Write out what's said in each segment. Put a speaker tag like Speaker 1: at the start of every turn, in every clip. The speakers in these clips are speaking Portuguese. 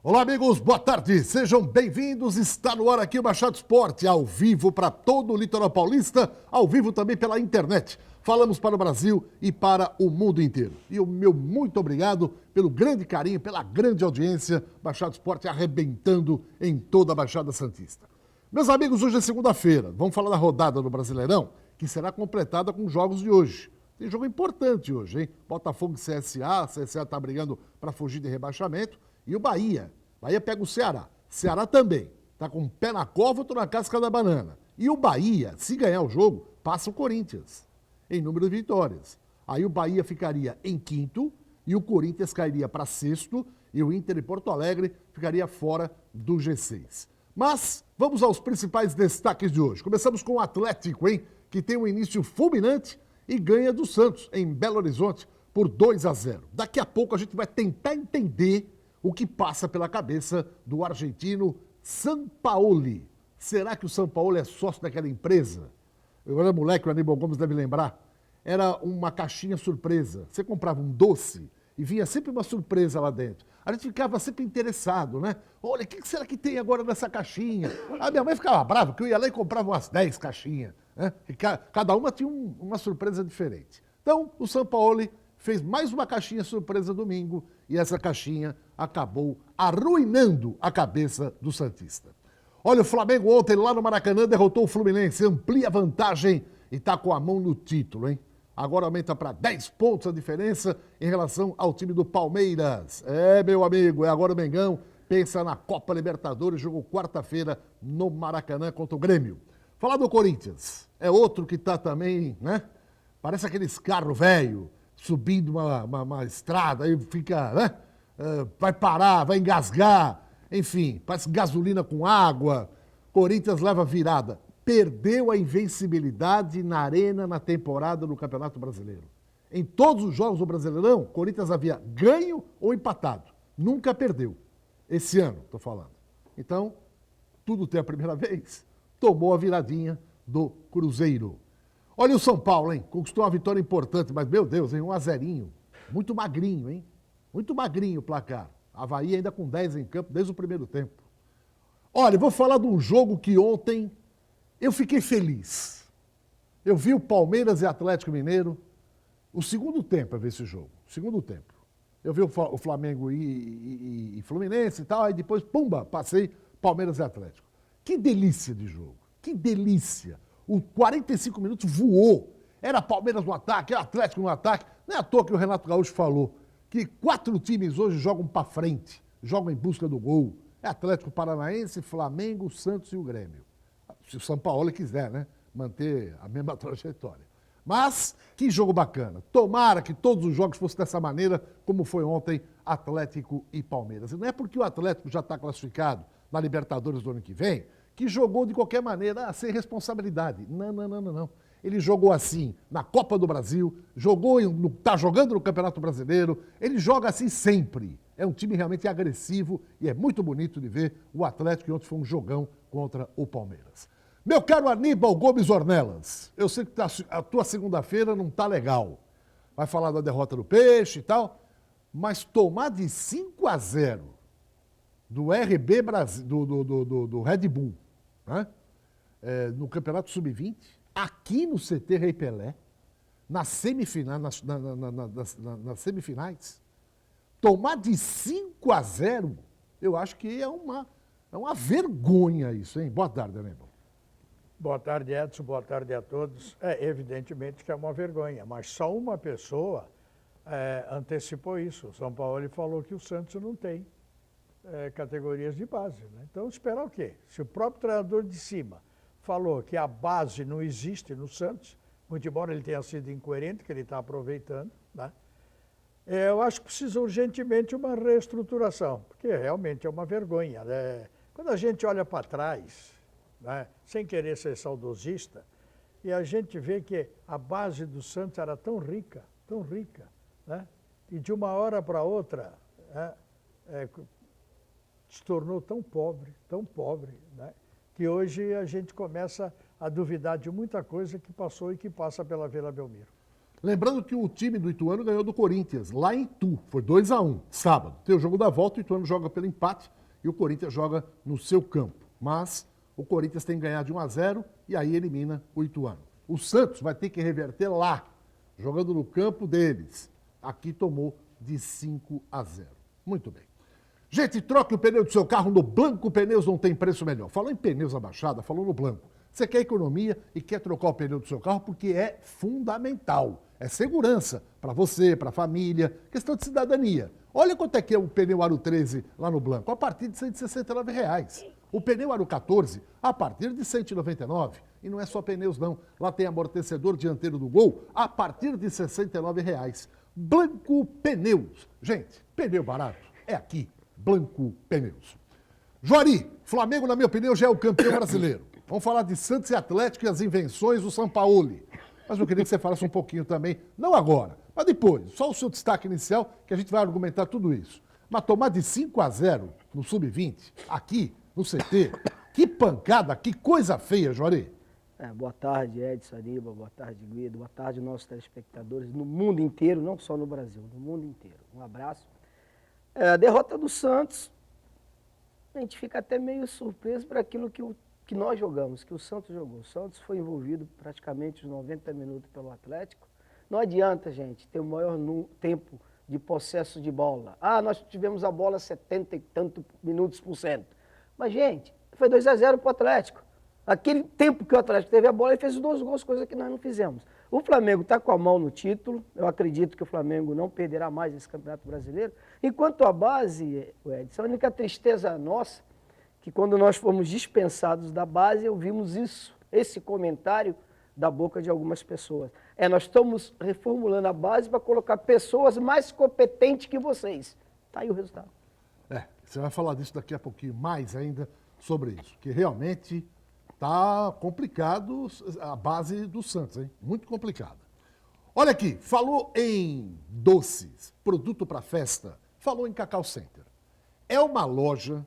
Speaker 1: Olá, amigos, boa tarde, sejam bem-vindos. Está no ar aqui o Baixada Esporte, ao vivo para todo o litoral paulista, ao vivo também pela internet. Falamos para o Brasil e para o mundo inteiro. E o meu muito obrigado pelo grande carinho, pela grande audiência. Baixada Esporte arrebentando em toda a Baixada Santista. Meus amigos, hoje é segunda-feira. Vamos falar da rodada do Brasileirão, que será completada com os jogos de hoje. Tem jogo importante hoje, hein? Botafogo e CSA. CSA está brigando para fugir de rebaixamento. E o Bahia. Bahia pega o Ceará. Ceará também. Está com um pé na cova, outro na casca da banana. E o Bahia, se ganhar o jogo, passa o Corinthians em número de vitórias. Aí o Bahia ficaria em quinto e o Corinthians cairia para sexto e o Inter de Porto Alegre ficaria fora do G6. Mas vamos aos principais destaques de hoje. Começamos com o Atlético, hein? Que tem um início fulminante e ganha do Santos em Belo Horizonte por 2-0. Daqui a pouco a gente vai tentar entender o que passa pela cabeça do argentino Sampaoli. Será que o Sampaoli é sócio daquela empresa? Eu era moleque, o Aníbal Gomes deve lembrar. Era uma caixinha surpresa. Você comprava um doce e vinha sempre uma surpresa lá dentro. A gente ficava sempre interessado, né? Olha, o que será que tem agora nessa caixinha? A minha mãe ficava brava, porque eu ia lá e comprava umas 10 caixinhas. Né? E cada uma tinha uma surpresa diferente. Então, o Sampaoli fez mais uma caixinha surpresa domingo e essa caixinha acabou arruinando a cabeça do santista. Olha, o Flamengo ontem lá no Maracanã derrotou o Fluminense, amplia a vantagem e está com a mão no título, hein? Agora aumenta para 10 pontos a diferença em relação ao time do Palmeiras. É, meu amigo, é agora o Mengão pensa na Copa Libertadores, jogou quarta-feira no Maracanã contra o Grêmio. Falar do Corinthians, é outro que está também, né? Parece aqueles carros velhos, subindo uma estrada, aí fica, né? Vai parar, vai engasgar, enfim, parece gasolina com água. Corinthians leva virada. Perdeu a invencibilidade na arena na temporada do Campeonato Brasileiro. Em todos os jogos do Brasileirão, Corinthians havia ganho ou empatado. Nunca perdeu. Esse ano, estou falando. Então, tudo tem a primeira vez. Tomou a viradinha do Cruzeiro. Olha o São Paulo, hein? Conquistou uma vitória importante, mas, meu Deus, hein? 1-0. Muito magrinho, hein? Muito magrinho o placar. Avaí ainda com 10 em campo desde o primeiro tempo. Olha, vou falar de um jogo que ontem eu fiquei feliz. Eu vi o Palmeiras e Atlético Mineiro. O segundo tempo eu vi esse jogo. Segundo tempo. Eu vi o Flamengo e Fluminense e tal, aí depois, pumba, passei Palmeiras e Atlético. Que delícia de jogo. Que delícia. O 45 minutos voou. Era Palmeiras no ataque, era Atlético no ataque. Não é à toa que o Renato Gaúcho falou que 4 times hoje jogam para frente, jogam em busca do gol. É Atlético Paranaense, Flamengo, Santos e o Grêmio. Se o São Paulo quiser, né, manter a mesma trajetória. Mas, que jogo bacana. Tomara que todos os jogos fossem dessa maneira, como foi ontem, Atlético e Palmeiras. E não é porque o Atlético já está classificado na Libertadores do ano que vem, que jogou de qualquer maneira sem responsabilidade. Não. Ele jogou assim na Copa do Brasil, está jogando no Campeonato Brasileiro, ele joga assim sempre. É um time realmente agressivo e é muito bonito de ver o Atlético, que ontem foi um jogão contra o Palmeiras. Meu caro Aníbal Gomes Ornelas, eu sei que a tua segunda-feira não tá legal. Vai falar da derrota do Peixe e tal, mas tomar de 5-0 do RB Brasil, do Red Bull, né? No Campeonato Sub-20, aqui no CT Rei Pelé, nas semifinais, nas semifinais, tomar de 5-0, eu acho que é uma vergonha isso, hein? Boa tarde, Aníbal.
Speaker 2: Boa tarde, Edson. Boa tarde a todos. Evidentemente que é uma vergonha, mas só uma pessoa antecipou isso. O São Paulo falou que o Santos não tem categorias de base, né? Então, esperar o quê? Se o próprio treinador de cima falou que a base não existe no Santos, muito embora ele tenha sido incoerente, que ele está aproveitando, né? Eu acho que precisa urgentemente uma reestruturação, porque realmente é uma vergonha, né? Quando a gente olha para trás, né, sem querer ser saudosista, e a gente vê que a base do Santos era tão rica, né? E de uma hora para outra se tornou tão pobre, né? Que hoje a gente começa a duvidar de muita coisa que passou e que passa pela Vila Belmiro.
Speaker 1: Lembrando que o time do Ituano ganhou do Corinthians, lá em Itu. Foi 2-1, sábado. Tem o jogo da volta, o Ituano joga pelo empate e o Corinthians joga no seu campo. Mas o Corinthians tem que ganhar de 1-0 e aí elimina o Ituano. O Santos vai ter que reverter lá, jogando no campo deles. Aqui tomou de 5-0. Muito bem. Gente, troque o pneu do seu carro no Blanco Pneus, não tem preço melhor. Falou em pneus abaixada, falou no Blanco. Você quer economia e quer trocar o pneu do seu carro porque é fundamental. É segurança para você, para a família, questão de cidadania. Olha quanto é que é o pneu Aro 13 lá no Blanco, a partir de R$ 169. O pneu Aro 14, a partir de R$ 199. E não é só pneus não, lá tem amortecedor dianteiro do Gol, a partir de R$ 69. Blanco Pneus. Gente, pneu barato é aqui, Blanco Pneus. Juari, Flamengo, na minha opinião, já é o campeão brasileiro. Vamos falar de Santos e Atlético e as invenções do Sampaoli. Mas eu queria que você falasse um pouquinho também, não agora, mas depois, só o seu destaque inicial, que a gente vai argumentar tudo isso. Mas tomar de 5-0 no Sub-20, aqui, no CT, que pancada, que coisa feia, Juari.
Speaker 3: Boa tarde, Edson, Aníbal, boa tarde, Guido, boa tarde, nossos telespectadores no mundo inteiro, não só no Brasil, no mundo inteiro. Um abraço. A derrota do Santos, a gente fica até meio surpreso por aquilo que nós jogamos, que o Santos jogou. O Santos foi envolvido praticamente os 90 minutos pelo Atlético. Não adianta, gente, ter o maior tempo de possesso de bola. Nós tivemos a bola 70 e tantos minutos por cento. Mas, gente, foi 2-0 para o Atlético. Aquele tempo que o Atlético teve a bola, ele fez os 2 gols, coisa que nós não fizemos. O Flamengo está com a mão no título. Eu acredito que o Flamengo não perderá mais esse Campeonato Brasileiro. Enquanto a base, Edson, a única tristeza nossa, que quando nós fomos dispensados da base, ouvimos esse comentário da boca de algumas pessoas. Nós estamos reformulando a base para colocar pessoas mais competentes que vocês. Está aí o resultado.
Speaker 1: Você vai falar disso daqui a pouquinho mais ainda sobre isso, que realmente está complicado a base do Santos, hein? Muito complicada. Olha aqui, falou em doces, produto para festa, falou em Cacau Center. É uma loja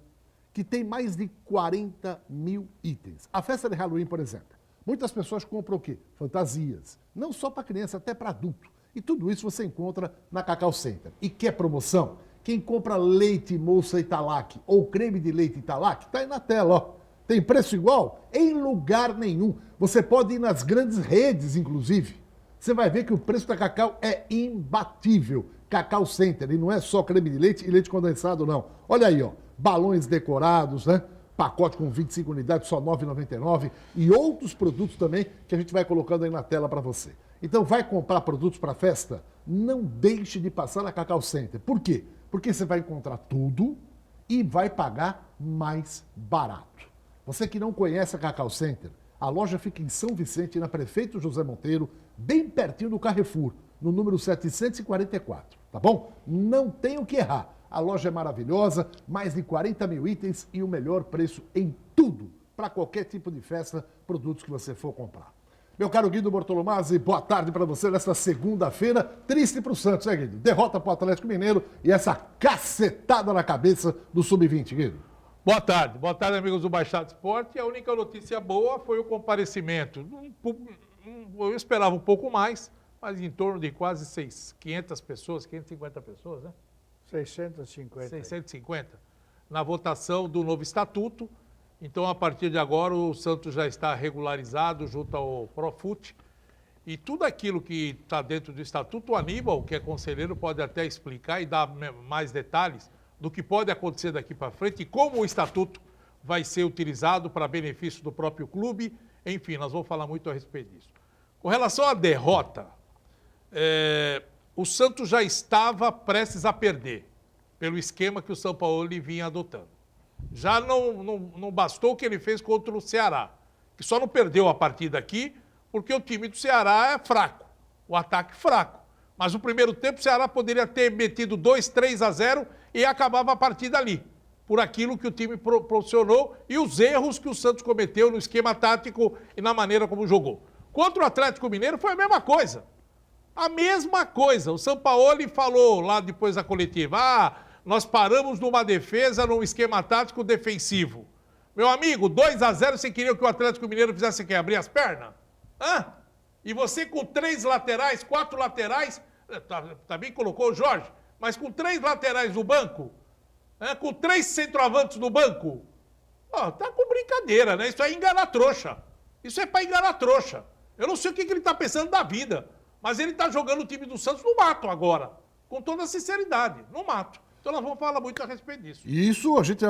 Speaker 1: que tem mais de 40 mil itens. A festa de Halloween, por exemplo, muitas pessoas compram o quê? Fantasias. Não só para criança, até para adulto. E tudo isso você encontra na Cacau Center. E quer promoção? Quem compra leite moça Italac ou creme de leite Italac, está aí na tela, ó. Tem preço igual? Em lugar nenhum. Você pode ir nas grandes redes, inclusive. Você vai ver que o preço da Cacau é imbatível. Cacau Center, e não é só creme de leite e leite condensado, não. Olha aí, ó. Balões decorados, né? Pacote com 25 unidades, só R$ 9,99. E outros produtos também que a gente vai colocando aí na tela para você. Então, vai comprar produtos para festa? Não deixe de passar na Cacau Center. Por quê? Porque você vai encontrar tudo e vai pagar mais barato. Você que não conhece a Cacau Center, a loja fica em São Vicente, na Prefeito José Monteiro, bem pertinho do Carrefour, no número 744, tá bom? Não tem o que errar. A loja é maravilhosa, mais de 40 mil itens e o melhor preço em tudo, para qualquer tipo de festa, produtos que você for comprar. Meu caro Guido Bortolomazzi, boa tarde para você nesta segunda-feira. Triste para o Santos, né, Guido? Derrota para o Atlético Mineiro e essa cacetada na cabeça do Sub-20, Guido.
Speaker 4: Boa tarde, amigos do Baixado Esporte. A única notícia boa foi o comparecimento. Eu esperava um pouco mais, mas em torno de quase 500 pessoas, 550 pessoas, né?
Speaker 2: 650.
Speaker 4: 650, na votação do novo estatuto. Então, a partir de agora, o Santos já está regularizado junto ao Profut. E tudo aquilo que está dentro do estatuto, o Aníbal, que é conselheiro, pode até explicar e dar mais detalhes do que pode acontecer daqui para frente e como o estatuto vai ser utilizado para benefício do próprio clube. Enfim, nós vamos falar muito a respeito disso. Com relação à derrota, o Santos já estava prestes a perder, pelo esquema que o Sampaoli vinha adotando. Já não bastou o que ele fez contra o Ceará, que só não perdeu a partida aqui porque o time do Ceará é fraco, o ataque fraco. Mas no primeiro tempo o Ceará poderia ter metido 2-3-0 e acabava a partida ali, por aquilo que o time proporcionou e os erros que o Santos cometeu no esquema tático e na maneira como jogou. Contra o Atlético Mineiro foi a mesma coisa. A mesma coisa. O Sampaoli falou lá depois da coletiva, nós paramos numa defesa, num esquema tático defensivo. Meu amigo, 2-0, você queria que o Atlético Mineiro fizesse o quê? Abrir as pernas? E você com 3 laterais, 4 laterais, também colocou o Jorge, mas com 3 laterais no banco, com 3 centroavantes no banco, tá com brincadeira, né? Isso é enganar trouxa. Isso é para enganar trouxa. Eu não sei o que ele tá pensando da vida, mas ele tá jogando o time do Santos no mato agora. Com toda a sinceridade, no mato. Então nós vamos falar muito a respeito disso.
Speaker 1: Isso a gente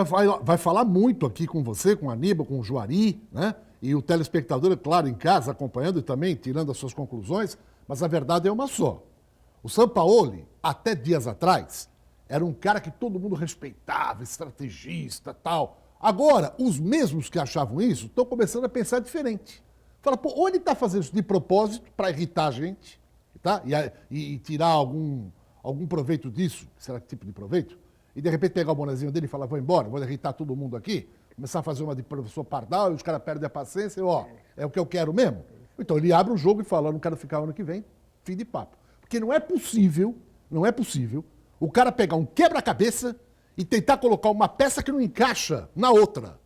Speaker 1: vai falar muito aqui com você, com o Aníbal, com o Juari, né? E o telespectador, é claro, em casa, acompanhando e também tirando as suas conclusões, mas a verdade é uma só. O Sampaoli, até dias atrás, era um cara que todo mundo respeitava, estrategista, tal. Agora, os mesmos que achavam isso estão começando a pensar diferente. Fala, pô, ou ele está fazendo isso de propósito para irritar a gente, tá? E tirar algum proveito disso, será que tipo de proveito? E de repente pegar o bonezinho dele e falar, vou embora, vou irritar todo mundo aqui, começar a fazer uma de professor Pardal e os caras perdem a paciência, é o que eu quero mesmo. Então ele abre o jogo e fala, não quero ficar ano que vem, fim de papo. Porque não é possível o cara pegar um quebra-cabeça e tentar colocar uma peça que não encaixa na outra,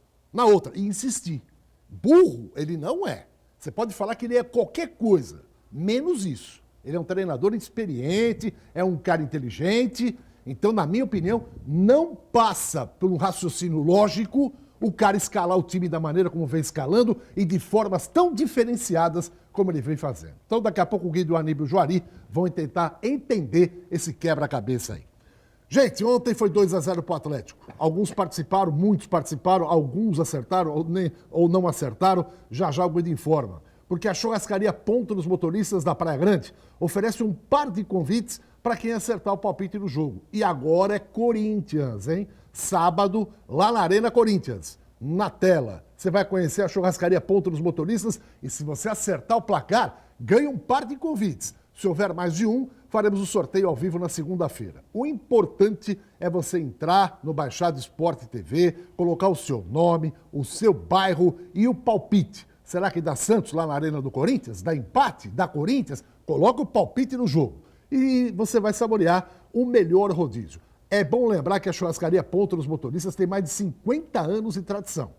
Speaker 1: e insistir. Burro ele não é. Você pode falar que ele é qualquer coisa, menos isso. Ele é um treinador experiente, é um cara inteligente. Então, na minha opinião, não passa por um raciocínio lógico o cara escalar o time da maneira como vem escalando e de formas tão diferenciadas como ele vem fazendo. Então, daqui a pouco o Guido, o Aníbal e o Juari vão tentar entender esse quebra-cabeça aí. Gente, ontem foi 2-0 para o Atlético. Alguns participaram, muitos participaram, alguns acertaram ou não acertaram. Já o Guido informa. Porque a churrascaria Ponto dos Motoristas da Praia Grande oferece um par de convites para quem acertar o palpite do jogo. E agora é Corinthians, hein? Sábado, lá na Arena Corinthians, na tela. Você vai conhecer a churrascaria Ponto dos Motoristas e se você acertar o placar, ganha um par de convites. Se houver mais de um, faremos o sorteio ao vivo na segunda-feira. O importante é você entrar no Baixado Esporte TV, colocar o seu nome, o seu bairro e o palpite. Será que dá Santos lá na Arena do Corinthians? Dá empate? Dá Corinthians? Coloca o palpite no jogo. E você vai saborear o melhor rodízio. É bom lembrar que a churrascaria Ponto dos Motoristas tem mais de 50 anos de tradição.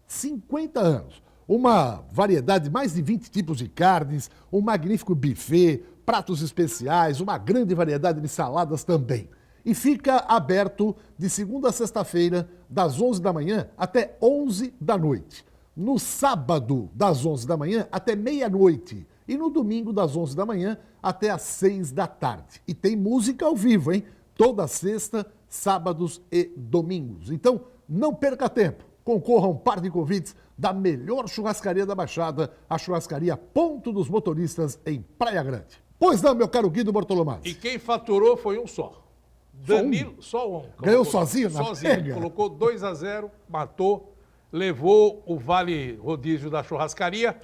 Speaker 1: 50 anos. Uma variedade de mais de 20 tipos de carnes, um magnífico buffet, pratos especiais, uma grande variedade de saladas também. E fica aberto de segunda a sexta-feira, das 11 da manhã até 11 da noite. No sábado, das 11 da manhã até meia-noite. E no domingo, das 11 da manhã até às 6 da tarde. E tem música ao vivo, hein? Toda sexta, sábados e domingos. Então, não perca tempo. Concorra a um par de convites da melhor churrascaria da Baixada, a churrascaria Ponto dos Motoristas em Praia Grande. Pois não, meu caro Guido Bortolomazzi.
Speaker 4: E quem faturou foi um só. Danilo, só um.
Speaker 1: Ganhou sozinho na
Speaker 4: Sozinho.
Speaker 1: pega?
Speaker 4: Colocou 2-0, matou, levou o vale rodízio da churrascaria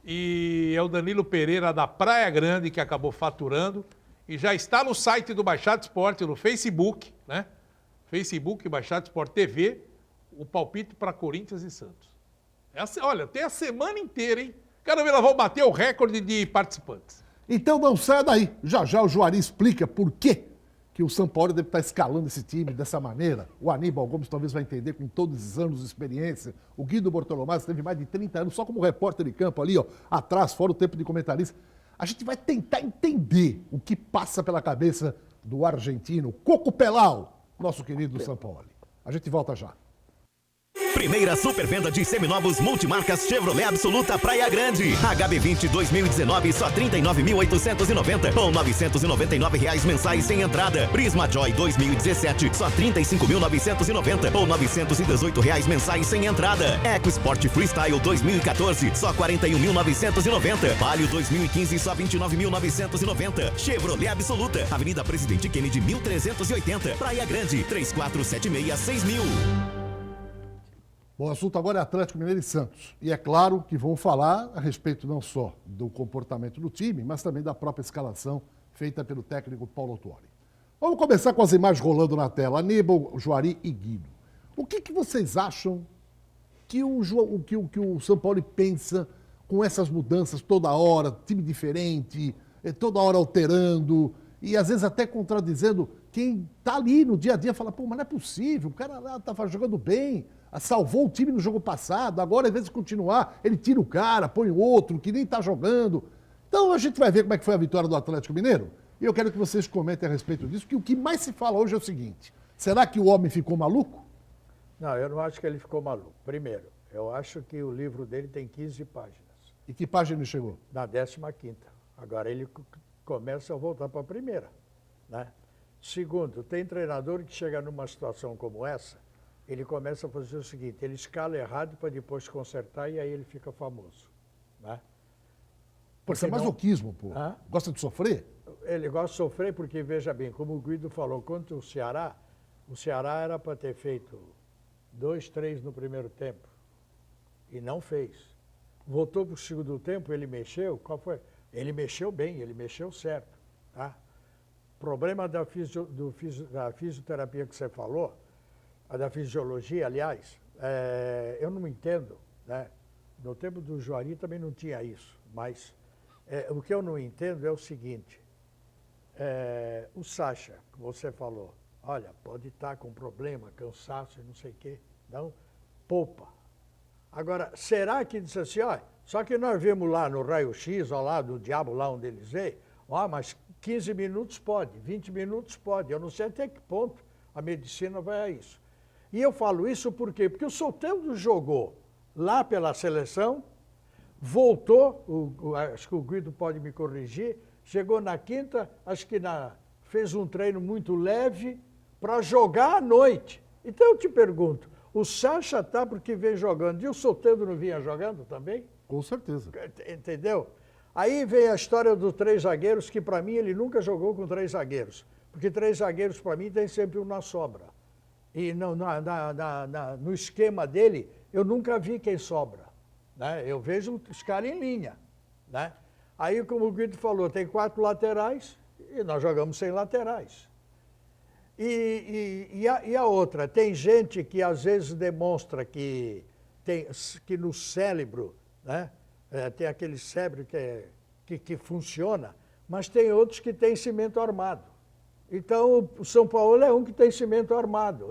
Speaker 4: e é o Danilo Pereira da Praia Grande que acabou faturando e já está no site do Baixado Esporte, no Facebook, né? Facebook, Baixado Esporte TV, o palpite para Corinthians e Santos. Olha, tem a semana inteira, hein? Quero ver, nós vamos bater o recorde de participantes.
Speaker 1: Então não saia daí. Já o Juari explica por quê que o São Paulo deve estar escalando esse time dessa maneira. O Aníbal Gomes talvez vai entender com todos os anos de experiência. O Guido Bortolomazzi teve mais de 30 anos só como repórter de campo ali, ó, atrás, fora o tempo de comentarista. A gente vai tentar entender o que passa pela cabeça do argentino Coco Pelau, nosso querido São Paulo. A gente volta já.
Speaker 5: Primeira super venda de seminovos multimarcas Chevrolet Absoluta Praia Grande. HB20 2019 só R$ 39.890 ou R$ 999 mensais sem entrada. Prisma Joy 2017 só R$ 35.990 ou R$ 918 mensais sem entrada. EcoSport Freestyle 2014 só R$ 41.990. Palio 2015 só R$ 29.990. Chevrolet Absoluta, Avenida Presidente Kennedy 1380, Praia Grande 3476-6000.
Speaker 1: Bom, o assunto agora é Atlético Mineiro e Santos. E é claro que vão falar a respeito não só do comportamento do time, mas também da própria escalação feita pelo técnico Paulo Autuori. Vamos começar com as imagens rolando na tela. Aníbal, Juari e Guido. O que vocês acham que o São Paulo pensa com essas mudanças toda hora, time diferente, toda hora alterando e às vezes até contradizendo quem está ali no dia a dia, fala, pô, mas não é possível, o cara lá estava jogando bem, salvou o time no jogo passado, agora, ao invés de continuar, ele tira o cara, põe outro, que nem está jogando. Então a gente vai ver como é que foi a vitória do Atlético Mineiro. E eu quero que vocês comentem a respeito disso, que o que mais se fala hoje é o seguinte: será que o homem ficou maluco?
Speaker 2: Não, eu não acho que ele ficou maluco. Primeiro, eu acho que o livro dele tem 15 páginas.
Speaker 1: E que página ele chegou?
Speaker 2: Na 15ª. Agora ele começa a voltar para a primeira, né? Segundo, tem treinador que chega numa situação como essa, ele começa a fazer o seguinte, ele escala errado para depois consertar e aí ele fica famoso, né?
Speaker 1: Pô, isso é masoquismo, pô.
Speaker 2: Hã?
Speaker 1: Gosta de sofrer?
Speaker 2: Ele gosta de sofrer porque, veja bem, como o Guido falou, contra o Ceará era para ter feito 2-3 no primeiro tempo e não fez. Voltou para o segundo tempo, ele mexeu, qual foi? Ele mexeu bem, ele mexeu certo, tá? O problema da fisioterapia que você falou, a da fisiologia, aliás, eu não entendo, né? No tempo do Juari também não tinha isso, mas o que eu não entendo é o seguinte, o Sacha, que você falou, olha, pode estar com problema, cansaço e não sei o quê, não, poupa. Agora, será que disse assim, ó, só que nós vimos lá no raio-x, ó lá do diabo, lá onde eles veem, ó, mas 15 minutos pode, 20 minutos pode, eu não sei até que ponto a medicina vai a isso. E eu falo isso por quê? Porque o Soteldo jogou lá pela seleção, voltou, acho que o Guido pode me corrigir, chegou na quinta, acho que fez um treino muito leve para jogar à noite. Então eu te pergunto, o Sacha tá porque vem jogando, e o Soteldo não vinha jogando também?
Speaker 1: Com certeza.
Speaker 2: Entendeu? Aí vem a história dos 3 zagueiros, que para mim ele nunca jogou com 3 zagueiros. Porque 3 zagueiros para mim tem sempre um na sobra. E no esquema dele, eu nunca vi quem sobra, né? Eu vejo os caras em linha, né? Aí, como o Guido falou, tem 4 laterais e nós jogamos sem laterais. E a outra, tem gente que às vezes demonstra que no cérebro, né? Tem aquele cérebro que funciona, mas tem outros que têm cimento armado. Então, o São Paulo é um que tem cimento armado.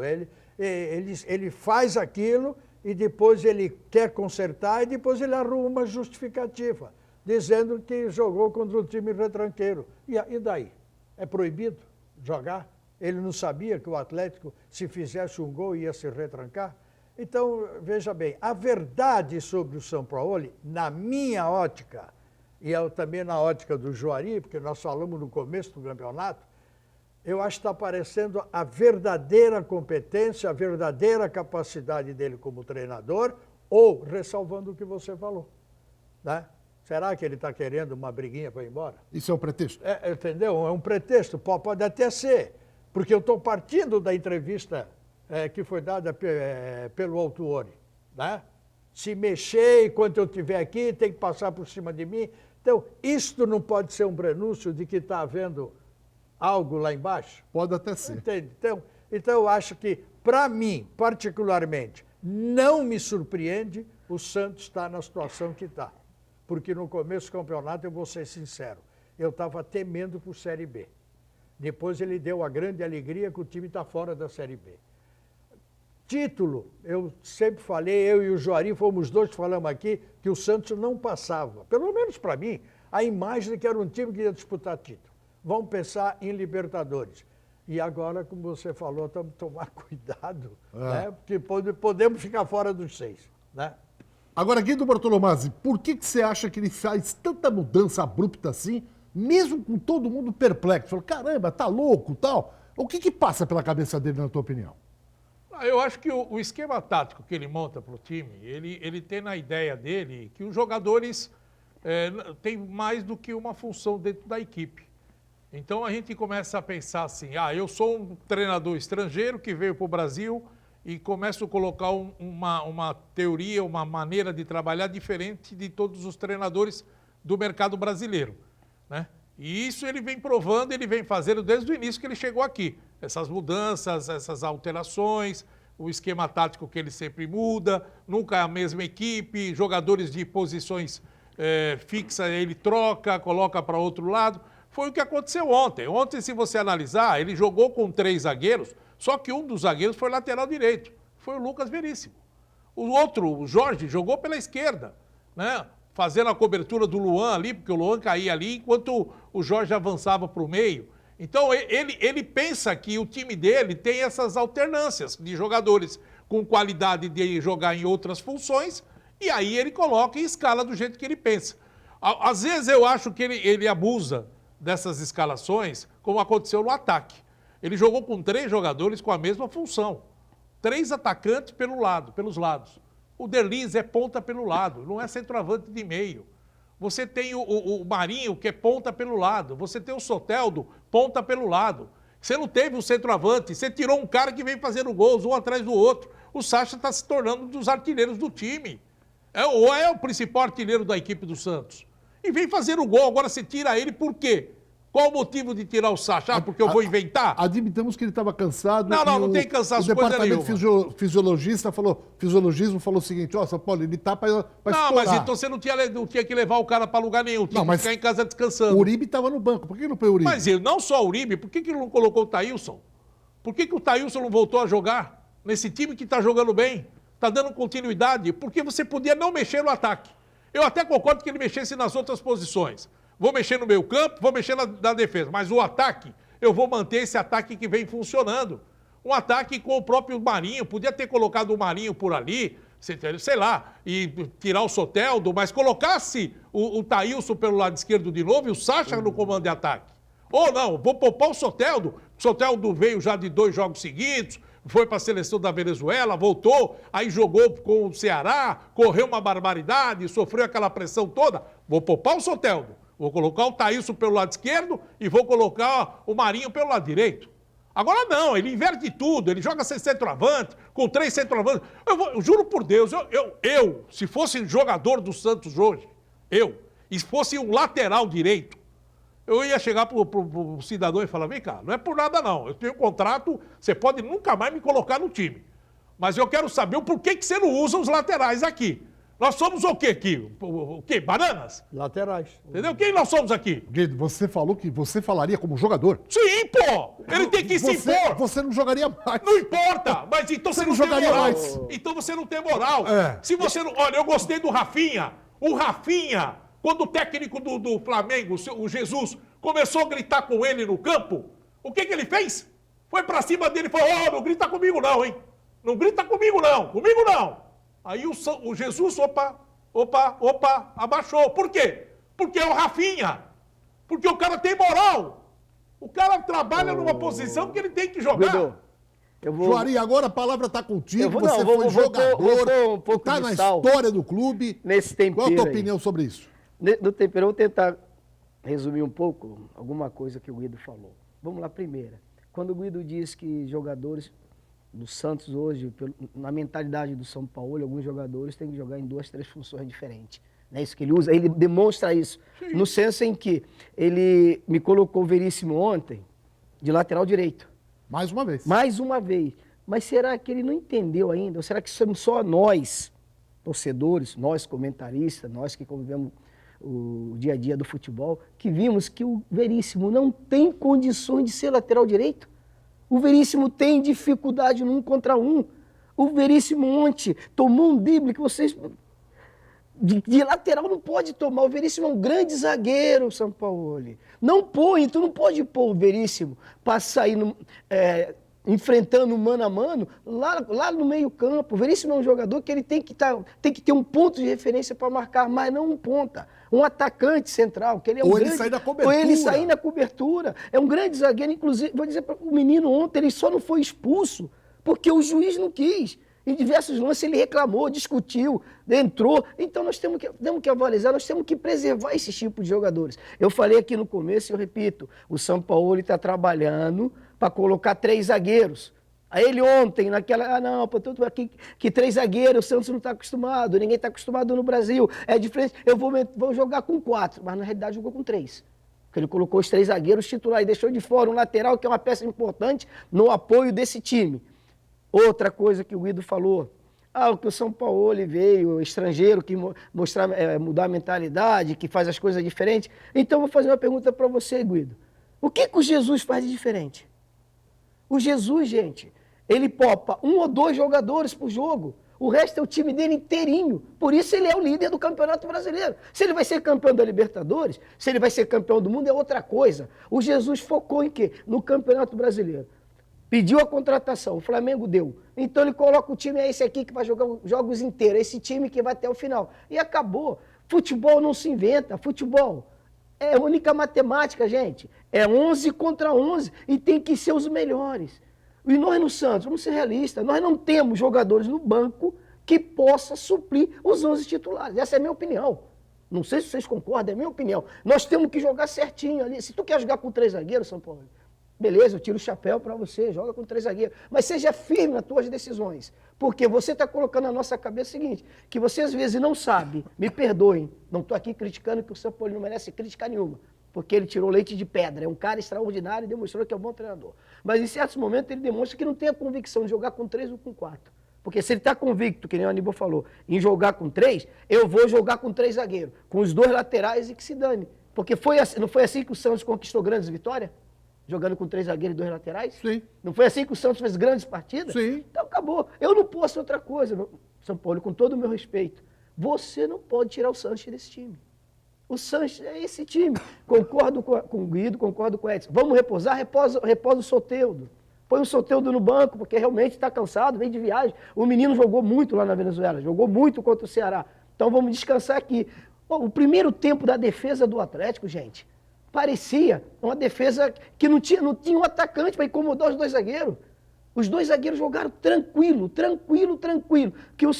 Speaker 2: Ele faz aquilo e depois ele quer consertar e depois ele arruma uma justificativa, dizendo que jogou contra um time retranqueiro. E daí? É proibido jogar? Ele não sabia que o Atlético, se fizesse um gol, ia se retrancar? Então, veja bem, a verdade sobre o São Paulo, na minha ótica, e também na ótica do Juari, porque nós falamos no começo do campeonato, eu acho que está aparecendo a verdadeira competência, a verdadeira capacidade dele como treinador, ou ressalvando o que você falou, né? Será que ele está querendo uma briguinha para ir embora?
Speaker 1: Isso é um pretexto?
Speaker 2: Entendeu? É um pretexto, pode até ser, porque eu estou partindo da entrevista que foi dada pelo Autuori, né? Se mexer enquanto eu estiver aqui, tem que passar por cima de mim. Então, isto não pode ser um prenúncio de que está havendo algo lá embaixo?
Speaker 1: Pode até ser.
Speaker 2: Entende? Então eu acho que, para mim, particularmente, não me surpreende o Santos estar na situação que está. Porque no começo do campeonato, eu vou ser sincero, eu estava temendo por Série B. Depois ele deu a grande alegria que o time está fora da Série B. Título, eu sempre falei, eu e o Juari fomos dois que falamos aqui, que o Santos não passava. Pelo menos para mim, a imagem de que era um time que ia disputar título. Vamos pensar em Libertadores. E agora, como você falou, temos que tomar cuidado, né? Porque podemos ficar fora dos 6, né?
Speaker 1: Agora, Guido Bortolomazzi, por que você acha que ele faz tanta mudança abrupta assim, mesmo com todo mundo perplexo? Falou, caramba, tá louco, tal. O que passa pela cabeça dele, na tua opinião?
Speaker 4: Eu acho que o esquema tático que ele monta para o time, ele tem na ideia dele que os jogadores têm mais do que uma função dentro da equipe. Então a gente começa a pensar assim, eu sou um treinador estrangeiro que veio para o Brasil e começo a colocar uma teoria, uma maneira de trabalhar diferente de todos os treinadores do mercado brasileiro, né? E isso ele vem provando, ele vem fazendo desde o início que ele chegou aqui. Essas mudanças, essas alterações, o esquema tático que ele sempre muda, nunca é a mesma equipe, jogadores de posições fixas ele troca, coloca para outro lado. Foi o que aconteceu ontem. Ontem, se você analisar, ele jogou com 3 zagueiros, só que um dos zagueiros foi lateral direito, foi o Lucas Veríssimo. O outro, o Jorge, jogou pela esquerda, né? fazendo a cobertura do Luan ali, porque o Luan caía ali enquanto o Jorge avançava para o meio. Então, ele pensa que o time dele tem essas alternâncias de jogadores com qualidade de jogar em outras funções, e aí ele coloca e escala do jeito que ele pensa. Às vezes eu acho que ele abusa dessas escalações, como aconteceu no ataque. Ele jogou com 3 jogadores com a mesma função. 3 atacantes pelos lados. O Derlis é ponta pelo lado, não é centroavante de meio. Você tem o Marinho, que é ponta pelo lado. Você tem o Soteldo, ponta pelo lado. Você não teve o centroavante, você tirou um cara que vem fazendo gols, um atrás do outro. O Sacha está se tornando um dos artilheiros do time. Ou é o principal artilheiro da equipe do Santos. E vem fazer o gol, agora você tira ele por quê? Qual o motivo de tirar o Sacha? Ah, porque eu vou inventar?
Speaker 1: Admitamos que ele estava cansado.
Speaker 4: Não tem cansaço,
Speaker 1: o departamento fisiologismo falou o seguinte, São Paulo, ele tá para estourar.
Speaker 4: Não, mas então você não tinha que levar o cara para lugar nenhum, tinha que ficar em casa descansando.
Speaker 1: O Uribe estava no banco, por que não foi o Uribe?
Speaker 4: Mas não só o Uribe, por que ele não colocou o Thailson? Por que o Thailson não voltou a jogar nesse time que está jogando bem? Está dando continuidade? Porque você podia não mexer no ataque. Eu até concordo que ele mexesse nas outras posições. Vou mexer no meio campo, vou mexer na defesa. Mas o ataque, eu vou manter esse ataque que vem funcionando. Um ataque com o próprio Marinho. Podia ter colocado o Marinho por ali, sei lá, e tirar o Soteldo, mas colocasse o Thailson pelo lado esquerdo de novo e o Sacha no comando de ataque. Ou não, vou poupar o Soteldo. O Soteldo veio já de 2 jogos seguidos, foi para a seleção da Venezuela, voltou, aí jogou com o Ceará, correu uma barbaridade, sofreu aquela pressão toda. Vou poupar o Soteldo. Vou colocar o Thailson pelo lado esquerdo e vou colocar o Marinho pelo lado direito. Agora não, ele inverte tudo, ele joga sem centroavante, com 3 centroavantes. Eu juro por Deus, se fosse jogador do Santos hoje, e fosse um lateral direito, eu ia chegar pro cidadão e falar, vem cá, não é por nada não, eu tenho um contrato, você pode nunca mais me colocar no time. Mas eu quero saber o porquê que você não usa os laterais aqui. Nós somos o quê aqui? O quê? Bananas?
Speaker 2: Laterais.
Speaker 4: Entendeu? Quem nós somos aqui?
Speaker 1: Guido, você falou que você falaria como jogador.
Speaker 4: Sim, pô! Ele tem que se impor!
Speaker 1: Você não jogaria mais.
Speaker 4: Não importa! Mas então você não
Speaker 1: jogaria
Speaker 4: tem moral.
Speaker 1: mais.
Speaker 4: Então você não tem moral.
Speaker 1: É.
Speaker 4: Se você não... Olha, eu gostei do Rafinha. O Rafinha, quando o técnico do Flamengo, o Jesus, começou a gritar com ele no campo, o que ele fez? Foi pra cima dele e falou, não grita comigo não, hein? Não grita comigo não. Aí o Jesus, opa, abaixou. Por quê? Porque é o Rafinha. Porque o cara tem moral. O cara trabalha numa posição que ele tem que jogar.
Speaker 1: Juari, agora a palavra está contigo. Você
Speaker 3: foi
Speaker 1: jogador, está na história do clube.
Speaker 3: Nesse tempero.
Speaker 1: Qual a tua opinião sobre isso?
Speaker 3: No tempero, eu vou tentar resumir um pouco alguma coisa que o Guido falou. Vamos lá, primeira. Quando o Guido diz que jogadores do Santos hoje, na mentalidade do São Paulo, alguns jogadores têm que jogar em 2, 3 funções diferentes. Não é isso que ele usa? Ele demonstra isso. Sim. No senso em que ele me colocou o Veríssimo ontem de lateral direito.
Speaker 1: Mais uma vez.
Speaker 3: Mais uma vez. Mas será que ele não entendeu ainda? Ou será que somos só nós, torcedores, nós comentaristas, nós que convivemos o dia a dia do futebol, que vimos que o Veríssimo não tem condições de ser lateral direito? O Veríssimo tem dificuldade no 1 contra 1. O Veríssimo ontem tomou um drible que vocês... De lateral não pode tomar. O Veríssimo é um grande zagueiro, São Paulo. Não põe, tu não pode pôr o Veríssimo para sair enfrentando mano a mano lá no meio campo. O Veríssimo é um jogador que ele tem que ter um ponto de referência para marcar, mas não um ponta. Um atacante central, que ele é um grande...
Speaker 1: Ele sair na cobertura.
Speaker 3: Ou ele sair na cobertura. É um grande zagueiro, inclusive, vou dizer para o menino ontem, ele só não foi expulso porque o juiz não quis. Em diversos lances ele reclamou, discutiu, entrou. Então nós temos que avalizar, nós temos que preservar esse tipo de jogadores. Eu falei aqui no começo e eu repito, o São Paulo está trabalhando para colocar 3 zagueiros. Aí ele ontem, tudo aqui, que 3 zagueiros, o Santos não está acostumado, ninguém está acostumado no Brasil, é diferente, eu vou jogar com 4, mas na realidade jogou com 3. Porque ele colocou os 3 zagueiros titulares, deixou de fora um lateral, que é uma peça importante no apoio desse time. Outra coisa que o Guido falou, que o São Paulo veio, estrangeiro, que mudar a mentalidade, que faz as coisas diferentes. Então, eu vou fazer uma pergunta para você, Guido. O que o Jesus faz de diferente? O Jesus, gente, ele popa 1 ou 2 jogadores por jogo. O resto é o time dele inteirinho. Por isso ele é o líder do Campeonato Brasileiro. Se ele vai ser campeão da Libertadores, se ele vai ser campeão do mundo, é outra coisa. O Jesus focou em quê? No Campeonato Brasileiro. Pediu a contratação, o Flamengo deu. Então ele coloca o time, é esse aqui que vai jogar os jogos inteiros, esse time que vai até o final. E acabou. Futebol não se inventa, futebol é única matemática, gente. É 11 contra 11 e tem que ser os melhores. E nós no Santos, vamos ser realistas, nós não temos jogadores no banco que possa suprir os 11 titulares. Essa é a minha opinião. Não sei se vocês concordam, é a minha opinião. Nós temos que jogar certinho ali. Se tu quer jogar com 3 zagueiros, São Paulo, beleza, eu tiro o chapéu para você, joga com 3 zagueiros. Mas seja firme nas tuas decisões. Porque você está colocando na nossa cabeça o seguinte, que você às vezes não sabe, me perdoem, não estou aqui criticando que o São Paulo não merece crítica nenhuma, porque ele tirou leite de pedra, é um cara extraordinário e demonstrou que é um bom treinador. Mas em certos momentos ele demonstra que não tem a convicção de jogar com 3 ou com 4. Porque se ele está convicto, que nem o Aníbal falou, em jogar com 3, eu vou jogar com 3 zagueiros, com os 2 laterais e que se dane. Porque foi assim, não foi assim que o Santos conquistou grandes vitórias? Jogando com 3 zagueiros e 2 laterais?
Speaker 1: Sim.
Speaker 3: Não foi assim que o Santos fez grandes partidas?
Speaker 1: Sim.
Speaker 3: Então acabou. Eu não posso outra coisa, São Paulo, com todo o meu respeito. Você não pode tirar o Sanches desse time. O Sanches é esse time. Concordo com o Guido, concordo com o Edson. Vamos repousar? Repousa o Soteldo. Põe o Soteldo no banco, porque realmente está cansado, vem de viagem. O menino jogou muito lá na Venezuela, jogou muito contra o Ceará. Então vamos descansar aqui. O primeiro tempo da defesa do Atlético, gente, parecia uma defesa que não tinha um atacante para incomodar os 2 zagueiros. Os 2 zagueiros jogaram tranquilo. Que o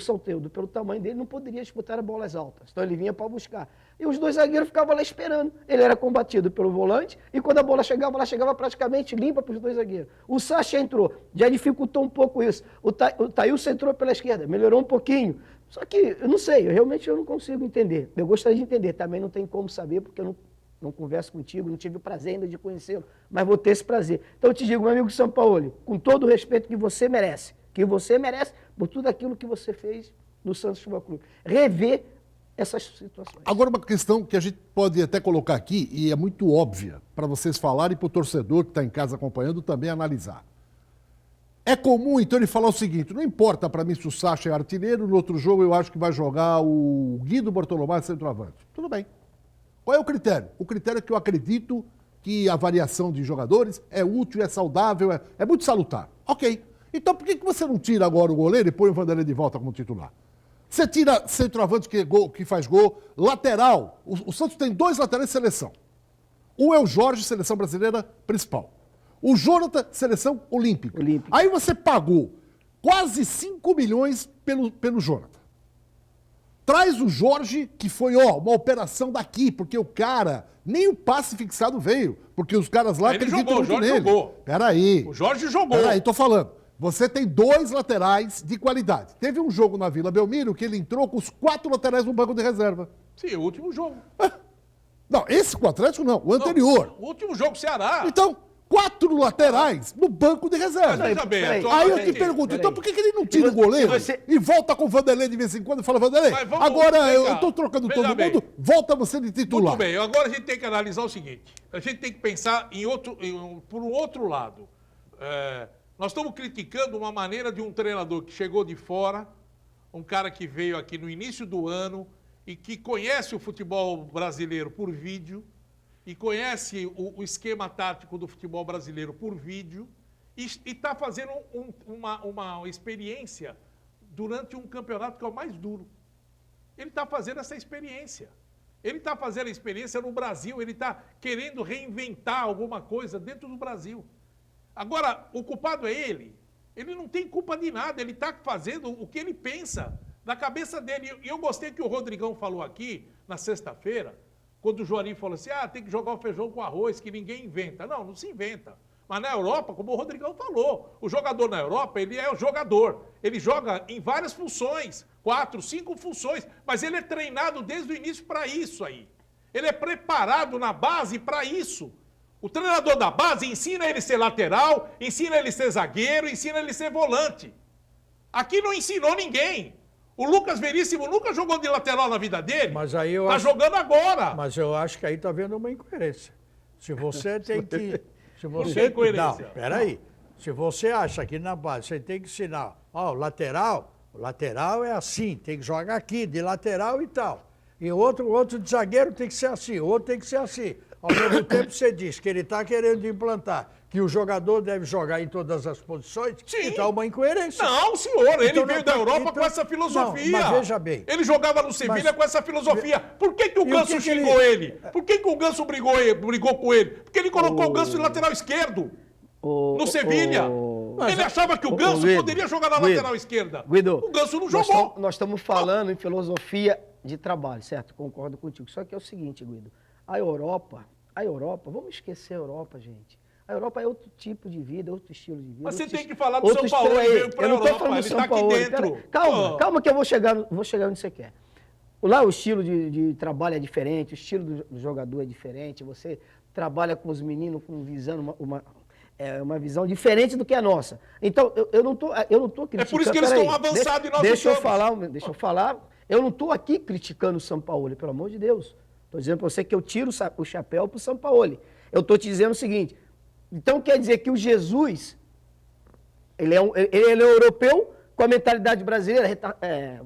Speaker 3: Soteldo, pelo tamanho dele, não poderia disputar as bolas altas. Então ele vinha para buscar. E os 2 zagueiros ficavam lá esperando. Ele era combatido pelo volante e quando a bola chegava, ela chegava praticamente limpa para os 2 zagueiros. O Sacha entrou, já dificultou um pouco isso. O Thailson entrou pela esquerda, melhorou um pouquinho. Só que, eu não sei, realmente eu não consigo entender. Eu gostaria de entender, também não tem como saber, porque eu não converso contigo, não tive o prazer ainda de conhecê-lo, mas vou ter esse prazer. Então eu te digo, meu amigo São Paulo, com todo o respeito que você merece por tudo aquilo que você fez no Santos Futebol Clube, rever essas situações.
Speaker 1: Agora uma questão que a gente pode até colocar aqui, e é muito óbvia, para vocês falarem e para o torcedor que está em casa acompanhando também analisar. É comum, então, ele falar o seguinte, não importa para mim se o Sacha é artilheiro, no outro jogo eu acho que vai jogar o Guido Bortolomé centroavante. Tudo bem. Qual é o critério? O critério é que eu acredito que a variação de jogadores é útil, é saudável, é muito salutar. Ok. Então por que você não tira agora o goleiro e põe o Vanderlei de volta como titular? Você tira centroavante que faz gol, lateral. O Santos tem 2 laterais de seleção. Um é o Jorge, seleção brasileira principal. O Jonathan, seleção olímpica. Aí você pagou quase 5 milhões pelo Jonathan. Traz o Jorge, que foi, uma operação daqui, porque o cara, nem o passe fixado veio, porque os caras lá acreditam muito nele. Jogou. Peraí.
Speaker 4: O Jorge jogou.
Speaker 1: Peraí, tô falando. Você tem 2 laterais de qualidade. Teve um jogo na Vila Belmiro que ele entrou com os 4 laterais no banco de reserva.
Speaker 4: Sim, o último jogo.
Speaker 1: Não, esse com o Atlético não, o anterior.
Speaker 4: O último jogo, Ceará.
Speaker 1: Então, 4 laterais no banco de reserva.
Speaker 4: Mas veja bem,
Speaker 1: aí eu te pergunto, então por que ele não tira o goleiro e volta com o Vanderlei de vez em quando e fala, Vanderlei, agora eu estou trocando todo mundo, volta você de titular.
Speaker 4: Muito bem, agora a gente tem que analisar o seguinte, a gente tem que pensar por um outro lado. Nós estamos criticando uma maneira de um treinador que chegou de fora, um cara que veio aqui no início do ano e que conhece o futebol brasileiro por vídeo, e conhece o esquema tático do futebol brasileiro por vídeo e está fazendo uma experiência durante um campeonato que é o mais duro. Ele está fazendo essa experiência. Ele está fazendo a experiência no Brasil, ele está querendo reinventar alguma coisa dentro do Brasil. Agora, o culpado é ele. Ele não tem culpa de nada, ele está fazendo o que ele pensa da cabeça dele. E eu gostei que o Rodrigão falou aqui na sexta-feira, quando o Juarim falou assim, tem que jogar o feijão com arroz, que ninguém inventa. Não, não se inventa. Mas na Europa, como o Rodrigão falou, o jogador na Europa, ele é o jogador. Ele joga em várias funções, 4, 5 funções, mas ele é treinado desde o início para isso aí. Ele é preparado na base para isso. O treinador da base ensina ele a ser lateral, ensina ele a ser zagueiro, ensina ele a ser volante. Aqui não ensinou ninguém. O Lucas Veríssimo nunca jogou de lateral na vida dele.
Speaker 2: Mas aí eu
Speaker 4: tá jogando agora.
Speaker 2: Mas eu acho que aí está havendo uma incoerência. Se você tem que... Se
Speaker 4: Não
Speaker 2: você...
Speaker 4: tem coerência.
Speaker 2: Não, peraí. Se você acha que na base você tem que ensinar, lateral, O lateral é assim, tem que jogar aqui, de lateral e tal. E outro de zagueiro tem que ser assim, outro tem que ser assim. Ao mesmo tempo você diz que ele está querendo implantar que o jogador deve jogar em todas as posições,
Speaker 4: Sim.
Speaker 2: então é uma incoerência.
Speaker 4: Não, senhor, ele
Speaker 2: Então,
Speaker 4: veio
Speaker 2: não,
Speaker 4: da Europa
Speaker 2: então-
Speaker 4: com essa filosofia.
Speaker 2: Não, mas veja bem.
Speaker 4: Ele jogava no Sevilha
Speaker 2: Mas-
Speaker 4: com essa filosofia. Por que, que o
Speaker 2: E o
Speaker 4: Ganso
Speaker 2: que que
Speaker 4: xingou
Speaker 2: ele-
Speaker 4: ele? Por que, que o Ganso brigou com ele? Porque ele colocou o Ganso de lateral esquerdo. No Sevilha. Ele achava que o Ganso
Speaker 3: Guido,
Speaker 4: poderia jogar na
Speaker 3: Guido,
Speaker 4: lateral esquerda.
Speaker 3: Guido,
Speaker 4: O Ganso não
Speaker 3: nós
Speaker 4: jogou.
Speaker 3: Nós estamos falando em filosofia de trabalho, certo? Concordo contigo. Só que é o seguinte, Guido. A Europa, vamos esquecer a Europa, gente. A Europa é outro tipo de vida, outro estilo de vida.
Speaker 4: Mas você
Speaker 3: outro
Speaker 4: tem que falar do
Speaker 3: outro
Speaker 4: São Paulo,
Speaker 3: estilo
Speaker 4: ele
Speaker 3: aí.
Speaker 4: veio pra
Speaker 3: Eu não estou
Speaker 4: Europa,
Speaker 3: falando do
Speaker 4: ele
Speaker 3: São
Speaker 4: tá aqui
Speaker 3: Paulo.
Speaker 4: dentro.
Speaker 3: Calma,
Speaker 4: Pô.
Speaker 3: calma que eu vou chegar onde você quer. Lá o estilo de trabalho é diferente, o estilo do jogador é diferente, você trabalha com os meninos visando uma visão diferente do que a nossa. Então, eu não estou criticando...
Speaker 4: É por isso que eles estão avançados e nós
Speaker 3: Deixa eu
Speaker 4: estamos.
Speaker 3: falar. Eu não estou aqui criticando o Sampaoli, pelo amor de Deus. Estou dizendo para você que eu tiro o chapéu para o Sampaoli. Eu estou te dizendo o seguinte, então quer dizer que o Jesus, ele é europeu com a mentalidade brasileira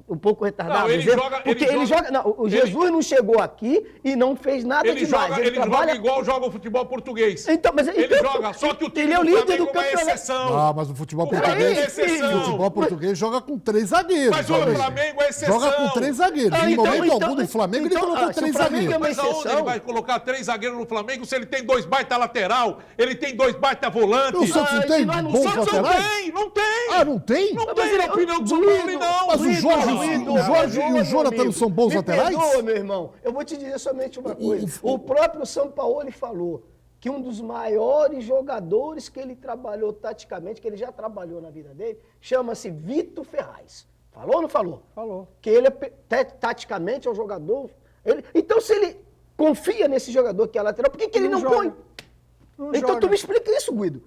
Speaker 3: um pouco retardada.
Speaker 4: Não, ele joga-
Speaker 3: porque
Speaker 4: ele joga-
Speaker 3: não, o Jesus não chegou aqui e não fez nada
Speaker 4: Ele
Speaker 3: demais.
Speaker 4: joga, ele joga igual joga o futebol português.
Speaker 3: Então, mas
Speaker 4: ele
Speaker 3: então,
Speaker 4: joga, só que o time
Speaker 3: ele é o
Speaker 4: do
Speaker 3: líder
Speaker 4: Flamengo
Speaker 3: do
Speaker 4: é uma
Speaker 3: campeonato.
Speaker 4: exceção.
Speaker 1: Ah, mas o futebol
Speaker 4: O Flamengo
Speaker 1: português.
Speaker 4: é exceção.
Speaker 1: O futebol português joga com 3 zagueiros.
Speaker 4: Mas o
Speaker 1: Jorge.
Speaker 4: Flamengo é exceção.
Speaker 1: Joga com 3 zagueiros. Em momento algum do Flamengo ele colocou
Speaker 3: se o
Speaker 1: 3
Speaker 3: Flamengo é
Speaker 1: zagueiros.
Speaker 3: uma
Speaker 4: Mas aonde
Speaker 3: exceção.
Speaker 4: ele vai colocar 3 zagueiros no Flamengo se ele tem 2 baita lateral, ele tem 2 baita
Speaker 1: O
Speaker 4: volantes?
Speaker 1: Santos não
Speaker 3: Ah,
Speaker 1: tem
Speaker 3: e nós não
Speaker 1: bons
Speaker 3: somos-
Speaker 4: Não
Speaker 1: laterais?
Speaker 4: tem, não tem.
Speaker 1: Ah, não tem?
Speaker 4: Não
Speaker 3: Mas
Speaker 4: tem,
Speaker 3: ele-
Speaker 4: na opinião do São
Speaker 3: Guido,
Speaker 4: Paulo, não.
Speaker 1: Mas o
Speaker 3: Guido,
Speaker 1: Jorge
Speaker 3: Guido,
Speaker 1: e o
Speaker 3: meu
Speaker 1: Jonathan
Speaker 3: amigo,
Speaker 1: são bons
Speaker 3: me
Speaker 1: laterais?
Speaker 3: Perdoa, meu irmão. Eu vou te dizer somente uma coisa. O próprio Sampaoli falou que um dos maiores jogadores que ele trabalhou taticamente, que ele já trabalhou na vida dele, chama-se Vitor Ferraz. Falou ou não falou?
Speaker 2: Falou.
Speaker 3: Que ele, taticamente, é um jogador... Então, se ele confia nesse jogador que é lateral, por que ele não
Speaker 2: joga.
Speaker 3: põe?
Speaker 2: Não
Speaker 3: Então,
Speaker 2: joga.
Speaker 3: tu me explica isso, Guido.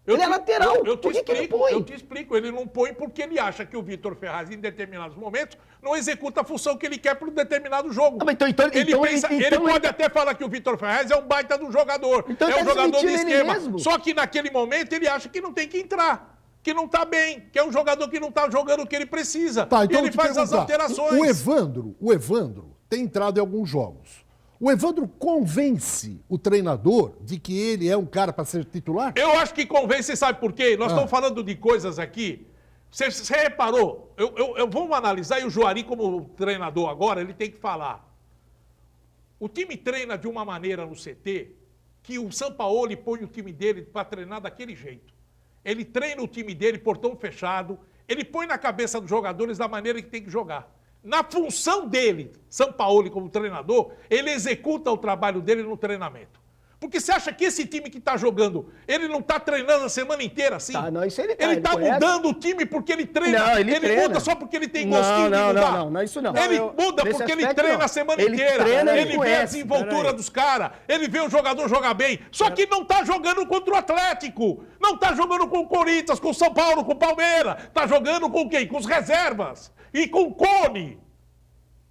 Speaker 3: Ele é lateral. Por que ele põe?
Speaker 4: Eu te explico, ele não põe porque ele acha que o Vitor Ferraz, em determinados momentos, não executa a função que ele quer para um determinado jogo.
Speaker 3: Ah, mas
Speaker 4: Ele pode até falar que o Vitor Ferraz é um baita do jogador,
Speaker 3: Então
Speaker 4: é
Speaker 3: ele
Speaker 4: um
Speaker 3: tá
Speaker 4: jogador de
Speaker 3: desmentindo ele
Speaker 4: esquema.
Speaker 3: mesmo.
Speaker 4: Só que naquele momento ele acha que não tem que entrar, que não tá bem, que é um jogador que não tá jogando o que ele precisa.
Speaker 1: Tá, então
Speaker 4: e ele
Speaker 1: eu te
Speaker 4: faz as
Speaker 1: perguntar,
Speaker 4: alterações.
Speaker 1: O Evandro tem entrado em alguns jogos. O Evandro convence o treinador de que ele é um cara para ser titular?
Speaker 4: Eu acho que convence, sabe por quê? Nós estamos falando de coisas aqui. Você reparou? Vamos analisar, e o Juari, como treinador agora, ele tem que falar. O time treina de uma maneira no CT que o Sampaoli põe o time dele para treinar daquele jeito. Ele treina o time dele, portão fechado, ele põe na cabeça dos jogadores da maneira que tem que jogar. Na função dele, Sampaoli como treinador, ele executa o trabalho dele no treinamento. Porque você acha que esse time que está jogando, ele não está treinando a semana inteira assim?
Speaker 3: Tá, não, isso ele tá,
Speaker 4: Ele
Speaker 3: ele
Speaker 4: está
Speaker 3: conhece.
Speaker 4: mudando o time porque ele treina.
Speaker 3: Não, ele treina.
Speaker 4: muda só porque ele tem
Speaker 3: Não,
Speaker 4: gostinho
Speaker 3: não,
Speaker 4: de mudar.
Speaker 3: não, isso não.
Speaker 4: Ele
Speaker 3: Não,
Speaker 4: muda
Speaker 3: nesse
Speaker 4: porque ele
Speaker 3: aspecto,
Speaker 4: treina
Speaker 3: não.
Speaker 4: a semana
Speaker 3: Ele
Speaker 4: inteira.
Speaker 3: treina, ele
Speaker 4: ele vê a
Speaker 3: conhece.
Speaker 4: desenvoltura
Speaker 2: Peraí.
Speaker 4: dos caras. Ele vê o jogador jogar bem. Só que não está jogando contra o Atlético. Não está jogando com o Corinthians, com o São Paulo, com o Palmeiras. Está jogando com quem? Com os reservas. E com o Cone.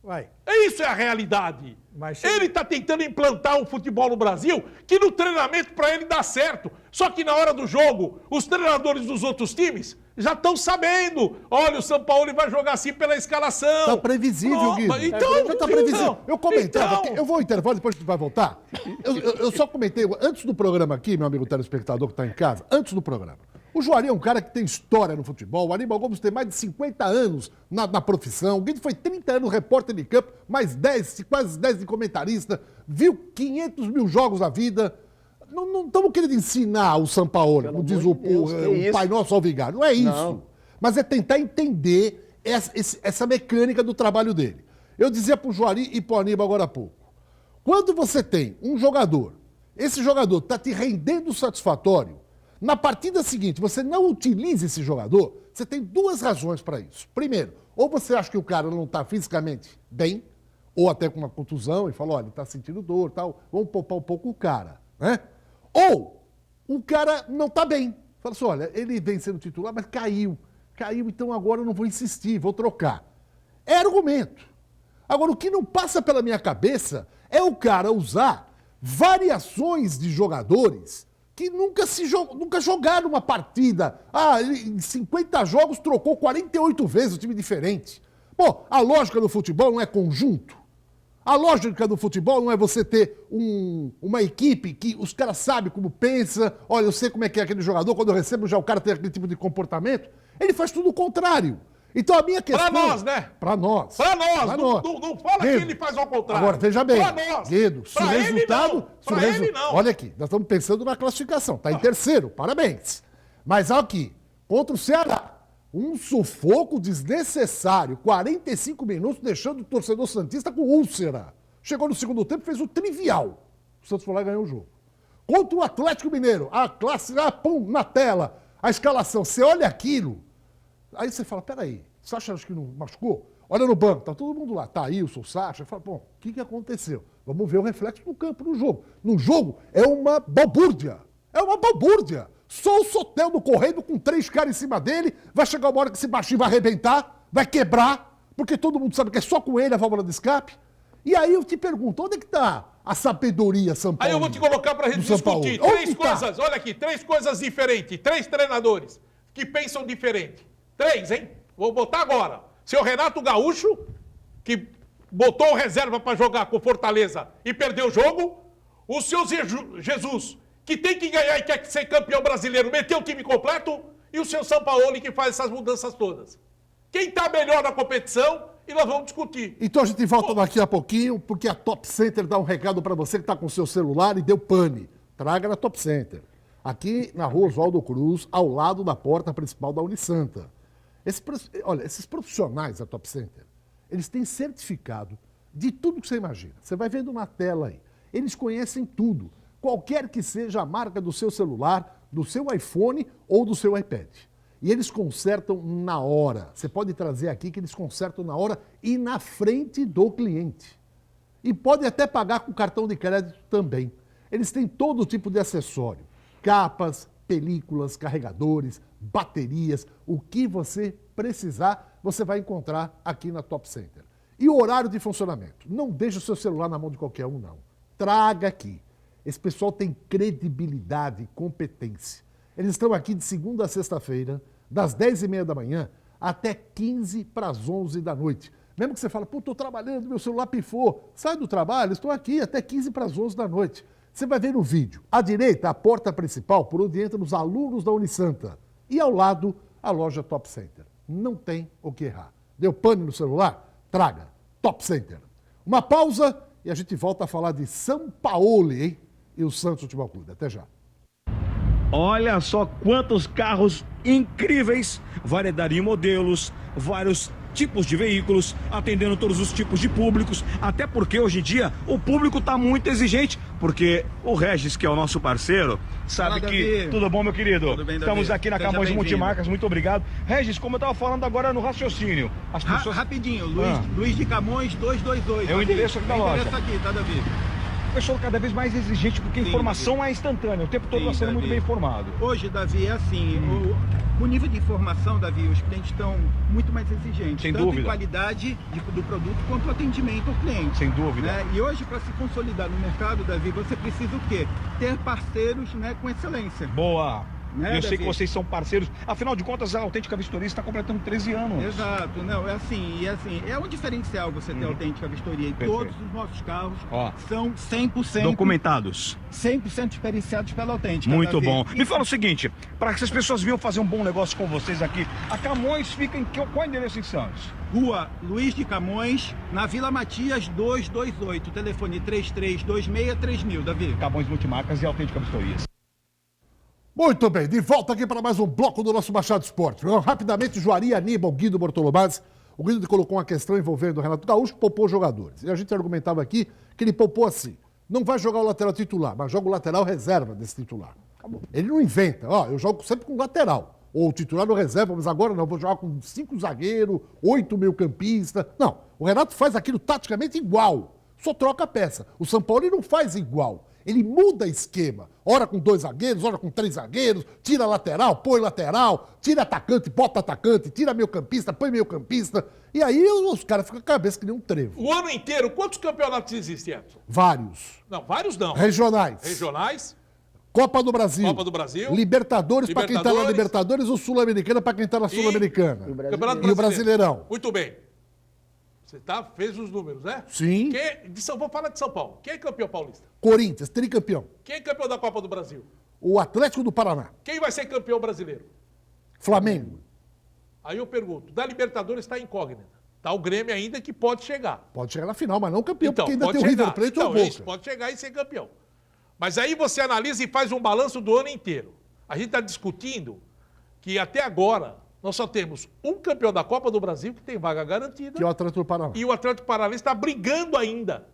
Speaker 2: Vai.
Speaker 4: Isso é a realidade.
Speaker 2: Mas
Speaker 4: Ele está tentando implantar um futebol no Brasil que no treinamento para ele dá certo. Só que na hora do jogo, os treinadores dos outros times já estão sabendo. Olha, o São Paulo vai jogar assim pela escalação.
Speaker 1: Tá previsível, Guido.
Speaker 4: Então,
Speaker 1: já tá previsível.
Speaker 4: então,
Speaker 1: Eu comentava,
Speaker 4: então.
Speaker 1: eu vou ao intervalo, depois a gente vai voltar. Eu só comentei, antes do programa aqui, meu amigo telespectador que está em casa, antes do programa. O Juari é um cara que tem história no futebol. O Aníbal Gomes tem mais de 50 anos na profissão. O Guido foi 30 anos repórter de campo, mais 10, quase 10 de comentarista. Viu 500 mil jogos na vida. Não estamos querendo ensinar o Sampaoli, como diz
Speaker 3: amor de Deus, que
Speaker 1: o
Speaker 3: isso?
Speaker 1: Pai Nosso Alvigário. Não é isso.
Speaker 3: Não.
Speaker 1: Mas é tentar entender essa mecânica do trabalho dele. Eu dizia para o Juari e para o Aníbal agora há pouco. Quando você tem um jogador, esse jogador está te rendendo satisfatório, na partida seguinte você não utiliza esse jogador, você tem duas razões para isso. Primeiro, ou você acha que o cara não está fisicamente bem, ou até com uma contusão, e fala, olha, ele está sentindo dor, tal, vamos poupar um pouco o cara, né? Ou o cara não está bem. Fala assim, olha, ele vem sendo titular, mas caiu, então agora eu não vou insistir, vou trocar. É argumento. Agora, o que não passa pela minha cabeça é o cara usar variações de jogadores que nunca jogaram uma partida. Em 50 jogos trocou 48 vezes o time diferente. Pô, a lógica do futebol não é conjunto? A lógica do futebol não é você ter uma equipe que os caras sabem como pensa, olha, eu sei como é que é aquele jogador, quando eu recebo já o cara tem aquele tipo de comportamento. Ele faz tudo o contrário. Então a minha questão...
Speaker 4: Pra nós, né?
Speaker 1: Pra nós.
Speaker 4: Pra nós.
Speaker 1: Pra
Speaker 4: Não,
Speaker 1: nós.
Speaker 4: não fala
Speaker 1: Guedo,
Speaker 4: que ele faz ao contrário.
Speaker 1: Agora, veja bem.
Speaker 4: Pra nós.
Speaker 1: Guedo, se o
Speaker 4: Pra ele
Speaker 1: resultado...
Speaker 4: não. Pra ele não.
Speaker 1: Olha aqui, nós estamos pensando na classificação. Tá em terceiro, parabéns. Mas aqui, contra o Ceará, um sufoco desnecessário, 45 minutos, deixando o torcedor santista com úlcera. Chegou no segundo tempo, fez o trivial. O Santos foi lá e ganhou o jogo. Contra o Atlético Mineiro, a classe, pum, na tela, a escalação. Você olha aquilo, aí você fala, peraí, Sacha acho que não machucou? Olha no banco, tá todo mundo lá, Thaílson, Sacha, fala, bom, o que aconteceu? Vamos ver o reflexo no campo, no jogo. No jogo, é uma balbúrdia. É uma balbúrdia. Só o Soteldo correndo com 3 caras em cima dele, vai chegar uma hora que esse baixinho vai arrebentar, vai quebrar, porque todo mundo sabe que é só com ele a válvula de escape. E aí eu te pergunto, onde é que está a sabedoria São Paulo?
Speaker 4: Aí eu vou te colocar para gente discutir três coisas, olha aqui, 3 coisas diferentes, 3 treinadores que pensam diferente. 3, hein? Vou botar agora. Seu Renato Gaúcho, que botou reserva para jogar com Fortaleza e perdeu o jogo. O seu Jesus, que tem que ganhar e quer ser campeão brasileiro, meteu o time completo. E o seu Sampaoli, que faz essas mudanças todas. Quem está melhor na competição? E nós vamos discutir.
Speaker 1: Então a gente volta daqui a pouquinho, porque a Top Center dá um recado para você que está com o seu celular e deu pane. Traga na Top Center. Aqui na rua Oswaldo Cruz, ao lado da porta principal da Unisanta. Olha, esses profissionais da Top Center, eles têm certificado de tudo que você imagina. Você vai vendo na tela aí. Eles conhecem tudo. Qualquer que seja a marca do seu celular, do seu iPhone ou do seu iPad. E eles consertam na hora. Você pode trazer aqui que eles consertam na hora e na frente do cliente. E pode até pagar com cartão de crédito também. Eles têm todo tipo de acessório. Capas, películas, carregadores, baterias. O que você precisar, você vai encontrar aqui na Top Center. E o horário de funcionamento. Não deixe o seu celular na mão de qualquer um, não. Traga aqui. Esse pessoal tem credibilidade e competência. Eles estão aqui de segunda a sexta-feira, das 10h30 da manhã até 15 para as 11 da noite. Mesmo que você fale, pô, estou trabalhando, meu celular pifou. Sai do trabalho, estou aqui até 15 para as 11 da noite. Você vai ver no vídeo. À direita, a porta principal, por onde entram os alunos da Unisanta. E ao lado, a loja Top Center. Não tem o que errar. Deu pane no celular? Traga. Top Center. Uma pausa e a gente volta a falar de Sampaoli, hein? E o Santos Futebol Clube. Até já.
Speaker 6: Olha só quantos carros incríveis, variedade de modelos, vários tipos de veículos, atendendo todos os tipos de públicos, até porque hoje em dia o público está muito exigente, porque o Regis, que é o nosso parceiro, sabe que...
Speaker 7: Davi.
Speaker 6: Tudo bom, meu querido?
Speaker 7: Tudo bem, Davi.
Speaker 6: Estamos aqui na
Speaker 7: Seja
Speaker 6: Camões
Speaker 7: bem-vindo.
Speaker 6: Multimarcas, muito obrigado. Regis, como eu estava falando agora no raciocínio, as pessoas...
Speaker 7: Rapidinho,
Speaker 6: Ah.
Speaker 7: Luiz de Camões 222.
Speaker 6: É o endereço aqui da loja.
Speaker 7: É o endereço aqui, tá, Davi?
Speaker 6: O pessoal cada vez mais exigente, porque a
Speaker 7: Sim,
Speaker 6: informação é instantânea, o tempo todo
Speaker 7: Sim,
Speaker 6: está sendo muito
Speaker 7: Davi.
Speaker 6: bem informado.
Speaker 7: Hoje, Davi, é assim, o nível de informação, Davi, os clientes estão muito mais exigentes.
Speaker 6: Sem
Speaker 7: tanto
Speaker 6: dúvida.
Speaker 7: em qualidade do produto quanto o atendimento ao cliente.
Speaker 6: Sem dúvida.
Speaker 7: Né? E hoje, para se consolidar no mercado, Davi, você precisa o quê? Ter parceiros, né, com excelência.
Speaker 6: Boa!
Speaker 7: Né,
Speaker 6: Eu sei
Speaker 7: Davi?
Speaker 6: que vocês são parceiros. Afinal de contas, a Autêntica Vistoria está completando 13 anos.
Speaker 7: Exato, não, é assim, é um diferencial você ter a autêntica vistoria e
Speaker 6: Perfeito.
Speaker 7: todos os nossos carros
Speaker 6: Ó.
Speaker 7: são 100%
Speaker 6: Documentados.
Speaker 7: 100% experienciados pela autêntica.
Speaker 6: Muito
Speaker 7: Davi.
Speaker 6: bom. Me fala o seguinte, para que as pessoas venham fazer um bom negócio com vocês aqui, a Camões fica em qual endereço em Santos?
Speaker 7: Rua Luiz de Camões, na Vila Matias 228, telefone 33263000, Davi.
Speaker 6: Camões Multimarcas e Autêntica Vistorias.
Speaker 1: Muito bem, de volta aqui para mais um bloco do nosso Machado Esporte. Rapidamente, Juari Aníbal, Guido Bortolomaz. O Guido colocou uma questão envolvendo o Renato Gaúcho, que poupou jogadores. E a gente argumentava aqui que ele poupou assim. Não vai jogar o lateral titular, mas joga o lateral reserva desse titular. Acabou. Ele não inventa. Ó, eu jogo sempre com lateral. Ou titular no reserva, mas agora não, vou jogar com 5 zagueiros, 8 meio-campistas. Não, o Renato faz aquilo taticamente igual. Só troca a peça. O São Paulo não faz igual. Ele muda esquema. Ora com 2 zagueiros, ora com 3 zagueiros, tira lateral, põe lateral, tira atacante, bota atacante, tira meio-campista, põe meio-campista. E aí os caras ficam com a cabeça que nem um trevo.
Speaker 4: O ano inteiro, quantos campeonatos existem, Edson?
Speaker 1: Vários.
Speaker 4: Não, vários não.
Speaker 1: Regionais.
Speaker 4: Regionais?
Speaker 1: Copa do Brasil.
Speaker 4: Copa do Brasil.
Speaker 1: Libertadores para quem está na Libertadores ou Sul-Americana para quem está na Sul-Americana.
Speaker 4: Campeonato
Speaker 1: E o Brasileirão.
Speaker 4: Muito bem. Você fez os números, né?
Speaker 1: Sim.
Speaker 4: Vou falar de São Paulo. Quem é campeão paulista?
Speaker 1: Corinthians, tricampeão.
Speaker 4: Quem é campeão da Copa do Brasil?
Speaker 1: O Atlético do Paraná.
Speaker 4: Quem vai ser campeão brasileiro?
Speaker 1: Flamengo.
Speaker 4: Aí eu pergunto, da Libertadores está incógnita. Está o Grêmio ainda que pode chegar.
Speaker 1: Pode chegar na final, mas não campeão,
Speaker 4: Então,
Speaker 1: porque ainda
Speaker 4: pode
Speaker 1: tem o
Speaker 4: chegar.
Speaker 1: River Plate
Speaker 4: Então,
Speaker 1: ou o Boca.
Speaker 4: isso, pode chegar e ser campeão. Mas aí você analisa e faz um balanço do ano inteiro. A gente está discutindo que até agora nós só temos um campeão da Copa do Brasil que tem vaga garantida.
Speaker 1: Que é o Atlético do Paraná.
Speaker 4: E o Atlético Paranaense está brigando ainda.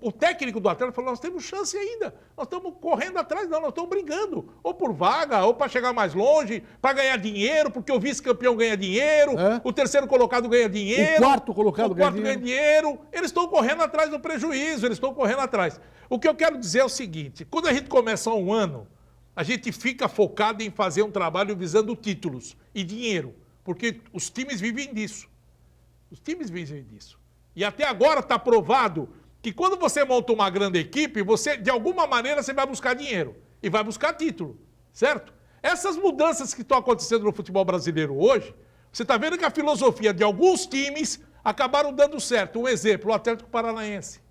Speaker 4: O técnico do Atlético falou, nós temos chance ainda. Nós estamos correndo atrás, não, nós estamos brigando. Ou por vaga, ou para chegar mais longe, para ganhar dinheiro, porque o vice-campeão ganha dinheiro, o terceiro colocado ganha dinheiro.
Speaker 1: O quarto colocado
Speaker 4: ganha dinheiro. Eles estão correndo atrás do prejuízo, eles estão correndo atrás. O que eu quero dizer é o seguinte, quando a gente começa um ano, a gente fica focado em fazer um trabalho visando títulos e dinheiro, porque os times vivem disso. Os times vivem disso. E até agora está provado que quando você monta uma grande equipe, você, de alguma maneira, você vai buscar dinheiro e vai buscar título, certo? Essas mudanças que estão acontecendo no futebol brasileiro hoje, você está vendo que a filosofia de alguns times acabaram dando certo. Um exemplo, o Atlético Paranaense.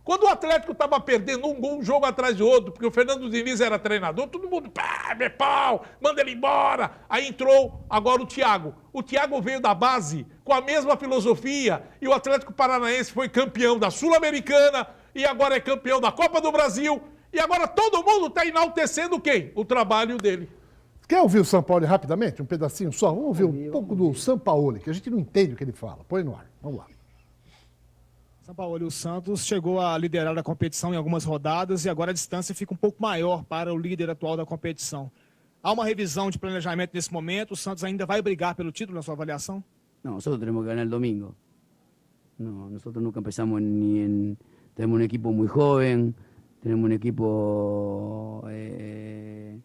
Speaker 4: Quando o Atlético estava perdendo um jogo atrás do outro, porque o Fernando Diniz era treinador, todo mundo, pau, manda ele embora. Aí entrou agora o Thiago. O Thiago veio da base com a mesma filosofia e o Atlético Paranaense foi campeão da Sul-Americana e agora é campeão da Copa do Brasil. E agora todo mundo está enaltecendo quem? O trabalho dele.
Speaker 1: Quer ouvir o Sampaoli rapidamente? Um pedacinho só? Vamos ouvir um pouco do Sampaoli, que a gente não entende o que ele fala. Põe no ar. Vamos lá.
Speaker 8: Sampaoli, o Santos chegou a liderar a competição em algumas rodadas e agora a distância fica um pouco maior para o líder atual da competição. Há uma revisão de planejamento nesse momento? O Santos ainda vai brigar pelo título na sua avaliação?
Speaker 9: No, nosotros tenemos que ganar el domingo. No, nosotros nunca empezamos tenemos un equipo muy joven, tenemos un equipo en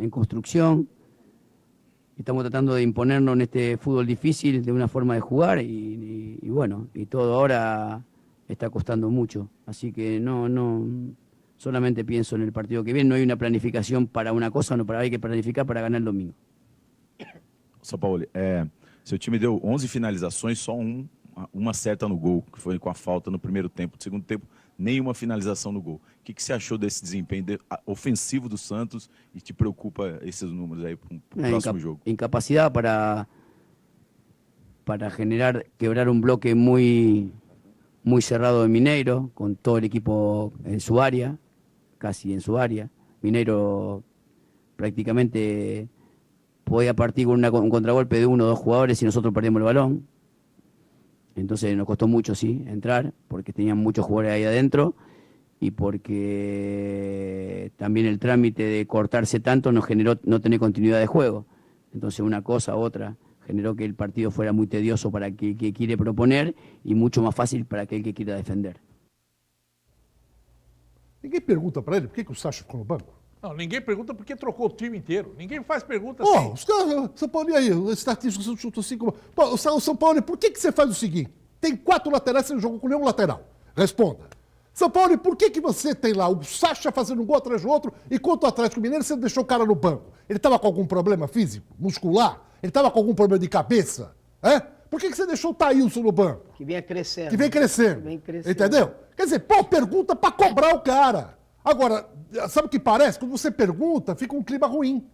Speaker 9: construcción. Estamos tratando de imponernos en este fútbol difícil de una forma de jugar y bueno, y todo ahora está costando mucho. Así que no, solamente pienso en el partido que viene. No hay una planificación para una cosa, no, hay que planificar para ganar el domingo.
Speaker 10: Sampaoli, seu time deu 11 finalizações, só uma certa no gol, que foi com a falta no primeiro tempo. No segundo tempo, nenhuma finalização no gol. O que você achou desse desempenho ofensivo do Santos e te preocupa esses números aí para o próximo jogo?
Speaker 9: Incapacidad para quebrar un bloque muy cerrado de Mineiro, con todo el equipo en su área, casi en su área. Mineiro prácticamente podía partir con un contragolpe de 1 o 2 jugadores y nosotros perdimos el balón. Entonces nos costó mucho, sí, entrar, porque tenían muchos jugadores ahí adentro y porque también el trámite de cortarse tanto nos generó no tener continuidad de juego. Entonces una cosa u otra generó que el partido fuera muy tedioso para el que quiere proponer y mucho más fácil para aquel que quiera defender.
Speaker 1: Ninguém pergunta para ele por que o Sacha ficou no banco?
Speaker 4: Não, ninguém pergunta por que trocou o time inteiro. Ninguém faz pergunta
Speaker 1: assim.
Speaker 4: Os
Speaker 1: caras, São Paulo, e aí? O estatístico chutou 5. Pô, o São Paulo, por que você faz o seguinte? Tem 4 laterais, você não jogou com nenhum lateral. Responda. São Paulo, por que você tem lá o Sacha fazendo um gol atrás do outro e contra o Atlético Mineiro você deixou o cara no banco? Ele estava com algum problema físico, muscular? Ele estava com algum problema de cabeça? Por que você deixou o Thailson no banco?
Speaker 3: Que vem crescendo.
Speaker 1: Que vem crescendo. Entendeu? Quer dizer, pergunta para cobrar o cara. Agora, sabe o que parece? Quando você pergunta, fica um clima ruim.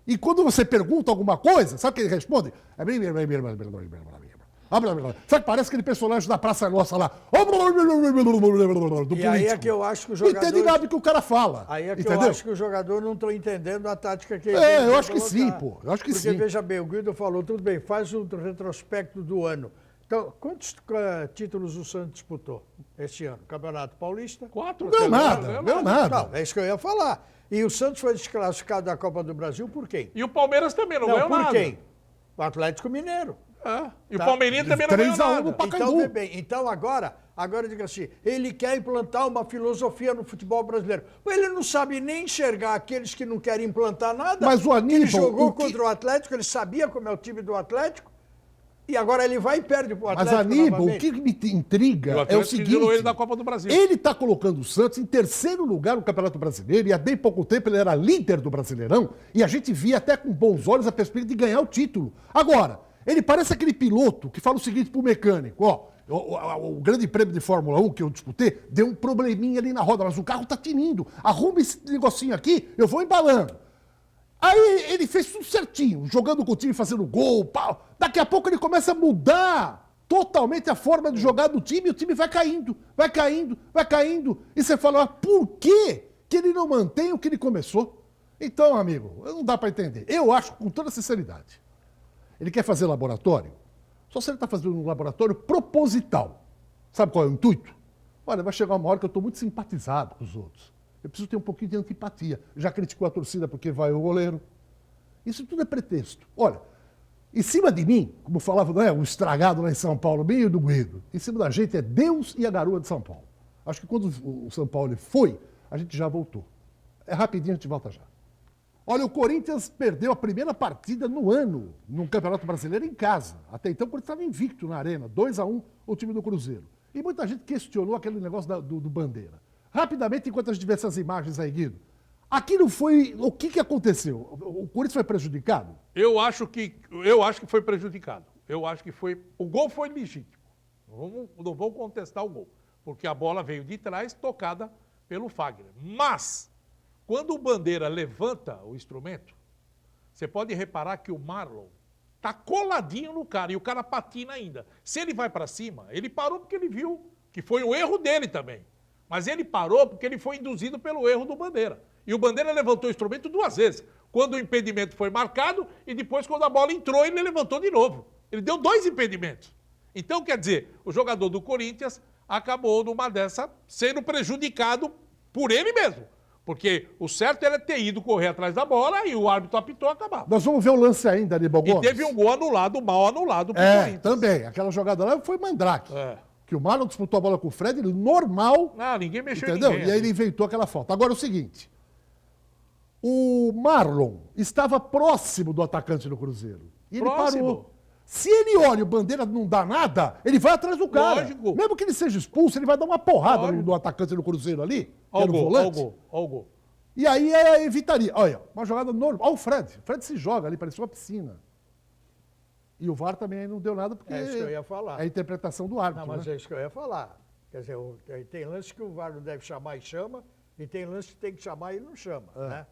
Speaker 1: E quando você pergunta alguma coisa, sabe o que ele responde? Sabe que parece aquele personagem da Praça Nossa lá.
Speaker 2: E aí é que eu acho que o jogador...
Speaker 1: Não entende nada do que o cara fala.
Speaker 2: Aí é que eu acho que o jogador não está entendendo a tática que ele
Speaker 1: eu acho que sim, pô. Eu acho que sim.
Speaker 2: Porque, veja bem, o Guido falou, tudo bem, faz o retrospecto do ano. Então, quantos títulos o Santos disputou este ano? Campeonato Paulista?
Speaker 4: 4.
Speaker 1: Não nada.
Speaker 2: Não, é isso que eu ia falar. E o Santos foi desclassificado da Copa do Brasil por quem?
Speaker 4: E o Palmeiras também não ganhou nada.
Speaker 2: Por quem? O Atlético Mineiro.
Speaker 4: E o Palmeirinho também não ganhou nada.
Speaker 2: Então, vê bem, então agora diga assim, ele quer implantar uma filosofia no futebol brasileiro. Ele não sabe nem enxergar aqueles que não querem implantar nada.
Speaker 1: Mas o Aníbal...
Speaker 2: Ele jogou contra o Atlético, ele sabia como é o time do Atlético. E agora ele vai e perde pro Atlético.
Speaker 1: Mas, Aníbal, o
Speaker 2: novamente.
Speaker 1: que me intriga
Speaker 4: E o
Speaker 1: é o
Speaker 4: Atlético
Speaker 1: seguinte...
Speaker 4: tirou ele da Copa do Brasil.
Speaker 1: Ele está colocando o Santos em terceiro lugar no Campeonato Brasileiro e há bem pouco tempo ele era líder do Brasileirão e a gente via até com bons olhos a perspectiva de ganhar o título. Agora, ele parece aquele piloto que fala o seguinte pro mecânico, ó, o grande prêmio de Fórmula 1 que eu disputei, deu um probleminha ali na roda, mas o carro tá tinindo. Arruma esse negocinho aqui, eu vou embalando. Aí ele fez tudo certinho, jogando com o time, fazendo gol, pau. Daqui a pouco ele começa a mudar totalmente a forma de jogar do time e o time vai caindo, vai caindo, vai caindo. E você fala, mas por que ele não mantém o que ele começou? Então, amigo, não dá para entender. Eu acho, com toda sinceridade, ele quer fazer laboratório, só se ele está fazendo um laboratório proposital. Sabe qual é o intuito? Olha, vai chegar uma hora que eu estou muito simpatizado com os outros. Eu preciso ter um pouquinho de antipatia. Já criticou a torcida porque vai o goleiro. Isso tudo é pretexto. Olha, em cima de mim, como falava, não é, o estragado lá em São Paulo, meio do Guido, em cima da gente é Deus e a garoa de São Paulo. Acho que quando o São Paulo foi, a gente já voltou. É rapidinho, a gente volta já. Olha, o Corinthians perdeu a primeira partida no ano, no Campeonato Brasileiro, em casa. Até então, o Corinthians estava invicto na arena, 2-1 o time do Cruzeiro. E muita gente questionou aquele negócio do Bandeira. Rapidamente, enquanto a gente vê essas imagens aí, Guido, aquilo foi... O que aconteceu? O Corinthians foi prejudicado?
Speaker 4: Eu acho que foi prejudicado. Eu acho que foi... O gol foi legítimo. Não vou contestar o gol. Porque a bola veio de trás, tocada pelo Fagner. Mas, quando o Bandeira levanta o instrumento, você pode reparar que o Marlon tá coladinho no cara e o cara patina ainda. Se ele vai para cima, ele parou porque ele viu que foi o erro dele também. Mas ele parou porque ele foi induzido pelo erro do Bandeira. E o Bandeira levantou o instrumento 2 vezes. Quando o impedimento foi marcado e depois quando a bola entrou, ele levantou de novo. Ele deu 2 impedimentos. Então, quer dizer, o jogador do Corinthians acabou numa dessa sendo prejudicado por ele mesmo. Porque o certo era ter ido correr atrás da bola e o árbitro apitou acabar.
Speaker 1: Nós vamos ver o lance ainda, Aníbal Gomes.
Speaker 4: E teve um gol anulado, mal anulado pro Corinthians.
Speaker 1: Também. Aquela jogada lá foi Mandrake.
Speaker 4: É.
Speaker 1: Que o Marlon disputou a bola com o Fred, normal.
Speaker 4: Não, ninguém mexeu
Speaker 1: entendeu?
Speaker 4: em ninguém.
Speaker 1: E aí ele inventou aquela falta. Agora é o seguinte. O Marlon estava próximo do atacante do Cruzeiro. E ele parou. Se ele olha e o Bandeira não dá nada, ele vai atrás do cara.
Speaker 4: Lógico.
Speaker 1: Mesmo que ele seja expulso, ele vai dar uma porrada no atacante do Cruzeiro ali.
Speaker 4: Olha o
Speaker 1: no
Speaker 4: gol,
Speaker 1: volante.
Speaker 4: olha o gol.
Speaker 1: E aí evitaria. Olha, uma jogada normal. Olha o Fred. O Fred se joga ali, parecia uma piscina. E o VAR também não deu nada porque
Speaker 2: É isso que eu ia falar.
Speaker 1: é a interpretação do árbitro.
Speaker 2: Não, mas
Speaker 1: né?
Speaker 2: é isso que eu ia falar. Quer dizer, tem lance que o VAR não deve chamar e chama, e tem lance que tem que chamar e não chama. Né?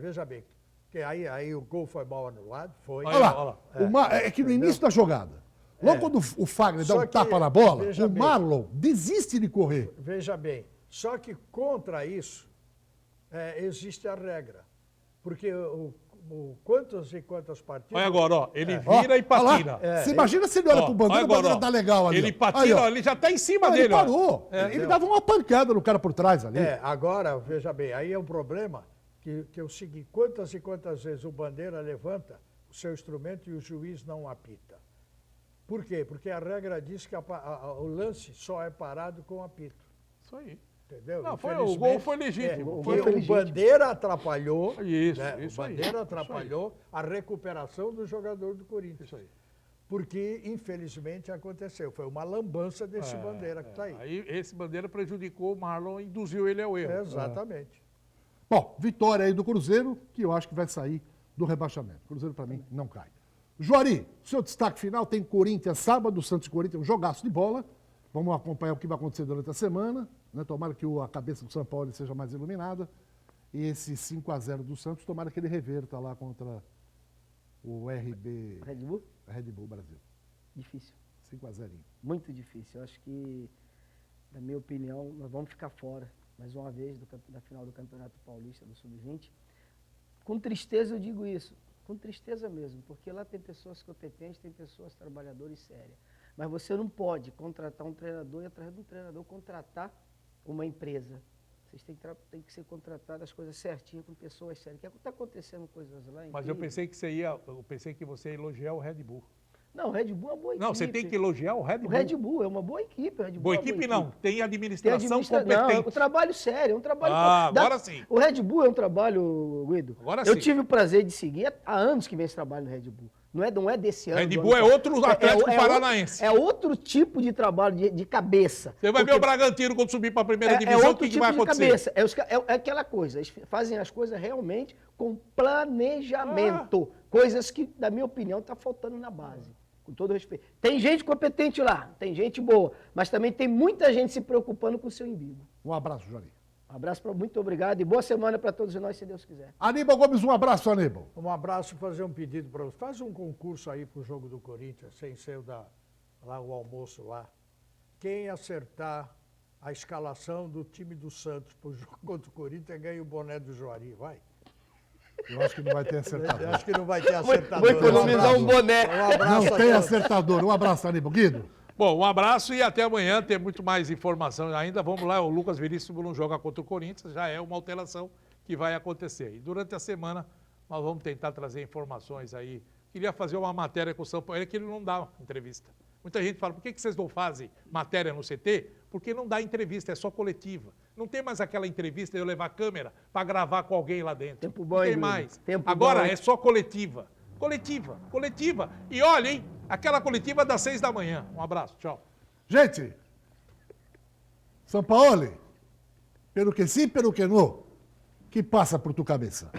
Speaker 2: Veja bem, que aí o gol foi mal anulado, foi.
Speaker 1: Olha lá. É que no início da jogada, logo quando o Fagner dá um tapa na bola, o Marlon desiste de correr.
Speaker 2: Veja bem, só que contra isso existe a regra. Porque quantas e quantas partidas...
Speaker 4: Olha agora, ó, ele vira e patina.
Speaker 1: Você imagina se ele olha pro Bandeira, o Bandeira tá legal ali.
Speaker 4: Ele patina,
Speaker 1: aí,
Speaker 4: ó, ele já tá em cima
Speaker 1: ele
Speaker 4: dele.
Speaker 1: parou. Ele dava uma pancada no cara por trás ali.
Speaker 2: Agora, veja bem, aí é um problema que é o seguinte, quantas e quantas vezes o Bandeira levanta o seu instrumento e o juiz não apita. Por quê? Porque a regra diz que o lance só é parado com apito.
Speaker 4: Isso aí.
Speaker 2: Entendeu?
Speaker 4: Não, o gol foi legítimo.
Speaker 2: O Bandeira atrapalhou.
Speaker 4: Isso
Speaker 2: o Bandeira atrapalhou a recuperação do jogador do Corinthians.
Speaker 4: Isso aí.
Speaker 2: Porque, infelizmente, aconteceu. Foi uma lambança desse Bandeira que está aí.
Speaker 4: Aí esse Bandeira prejudicou o Marlon e induziu ele ao erro.
Speaker 2: Exatamente.
Speaker 1: Bom, vitória aí do Cruzeiro, que eu acho que vai sair do rebaixamento. O Cruzeiro, para mim, não cai. Juari, seu destaque final tem Corinthians sábado, Santos e Corinthians, um jogaço de bola. Vamos acompanhar o que vai acontecer durante a semana. Né? Tomara que a cabeça do São Paulo seja mais iluminada. E esse 5-0 do Santos, tomara que ele reverta lá contra o RB...
Speaker 3: Red Bull?
Speaker 1: Red Bull Brasil.
Speaker 3: Difícil.
Speaker 1: 5-0.
Speaker 3: Muito difícil. Eu acho que, na minha opinião, nós vamos ficar fora, mais uma vez, da final do Campeonato Paulista do Sub-20. Com tristeza eu digo isso. Com tristeza mesmo, porque lá tem pessoas competentes, tem pessoas trabalhadoras sérias. Mas você não pode contratar um treinador e atrás de um treinador contratar uma empresa. Vocês têm que ser contratadas as coisas certinhas com pessoas sérias. Que está acontecendo coisas lá.
Speaker 4: Mas eu pensei que você ia elogiar o Red Bull.
Speaker 3: Não, o Red Bull é uma boa equipe.
Speaker 4: Não, você tem que elogiar o Red Bull.
Speaker 3: O Red Bull é uma boa equipe.
Speaker 4: Boa equipe não, tem administração competente.
Speaker 3: Não, é um trabalho sério, é um trabalho...
Speaker 4: agora sim.
Speaker 3: O Red Bull é um trabalho, Guido.
Speaker 4: Agora
Speaker 3: eu
Speaker 4: sim.
Speaker 3: tive o prazer de seguir há anos que vem esse trabalho no Red Bull. Não é desse ano.
Speaker 4: Red
Speaker 3: do
Speaker 4: Bull
Speaker 3: ano
Speaker 4: é outro Atlético Paranaense.
Speaker 3: É outro tipo de trabalho, de cabeça.
Speaker 4: Você vai ver o Bragantino quando subir para a primeira
Speaker 3: É
Speaker 4: divisão, o
Speaker 3: outro
Speaker 4: que
Speaker 3: tipo
Speaker 4: vai
Speaker 3: de
Speaker 4: acontecer?
Speaker 3: cabeça. É aquela coisa, eles fazem as coisas realmente com planejamento. Coisas que, na minha opinião, está faltando na base. Com todo respeito. Tem gente competente lá, tem gente boa, mas também tem muita gente se preocupando com o seu umbigo.
Speaker 1: Um abraço, Johnny.
Speaker 3: Um abraço, muito obrigado e boa semana para todos nós, se Deus quiser.
Speaker 1: Aníbal Gomes, um abraço, Aníbal.
Speaker 2: Um abraço e fazer um pedido para você. Faz um concurso aí pro jogo do Corinthians, sem ser lá o almoço lá. Quem acertar a escalação do time do Santos pro jogo contra o Corinthians ganha o boné do Juari, vai.
Speaker 1: Eu acho que não vai ter acertador.
Speaker 2: Acho que não vai ter acertador.
Speaker 3: Vou economizar um boné.
Speaker 2: Um abraço
Speaker 1: Não tem acertador. Um abraço, Aníbal. Guido.
Speaker 4: Bom, um abraço e até amanhã. Tem muito mais informação ainda. Vamos lá, o Lucas Veríssimo não joga contra o Corinthians, já é uma alteração que vai acontecer. E durante a semana nós vamos tentar trazer informações aí. Queria fazer uma matéria com o São Paulo, é que ele não dá entrevista. Muita gente fala, por que vocês não fazem matéria no CT? Porque não dá entrevista, é só coletiva. Não tem mais aquela entrevista de eu levar a câmera para gravar com alguém lá dentro.
Speaker 3: Tempo bom,
Speaker 4: não tem
Speaker 3: hein,
Speaker 4: mais.
Speaker 3: Tempo
Speaker 4: Agora
Speaker 3: bom, hein?
Speaker 4: é só coletiva. Coletiva. E olha, hein, aquela coletiva das 6 da manhã. Um abraço, tchau.
Speaker 1: Gente, São Paulo, pelo que sim, pelo que não, que passa por tua cabeça?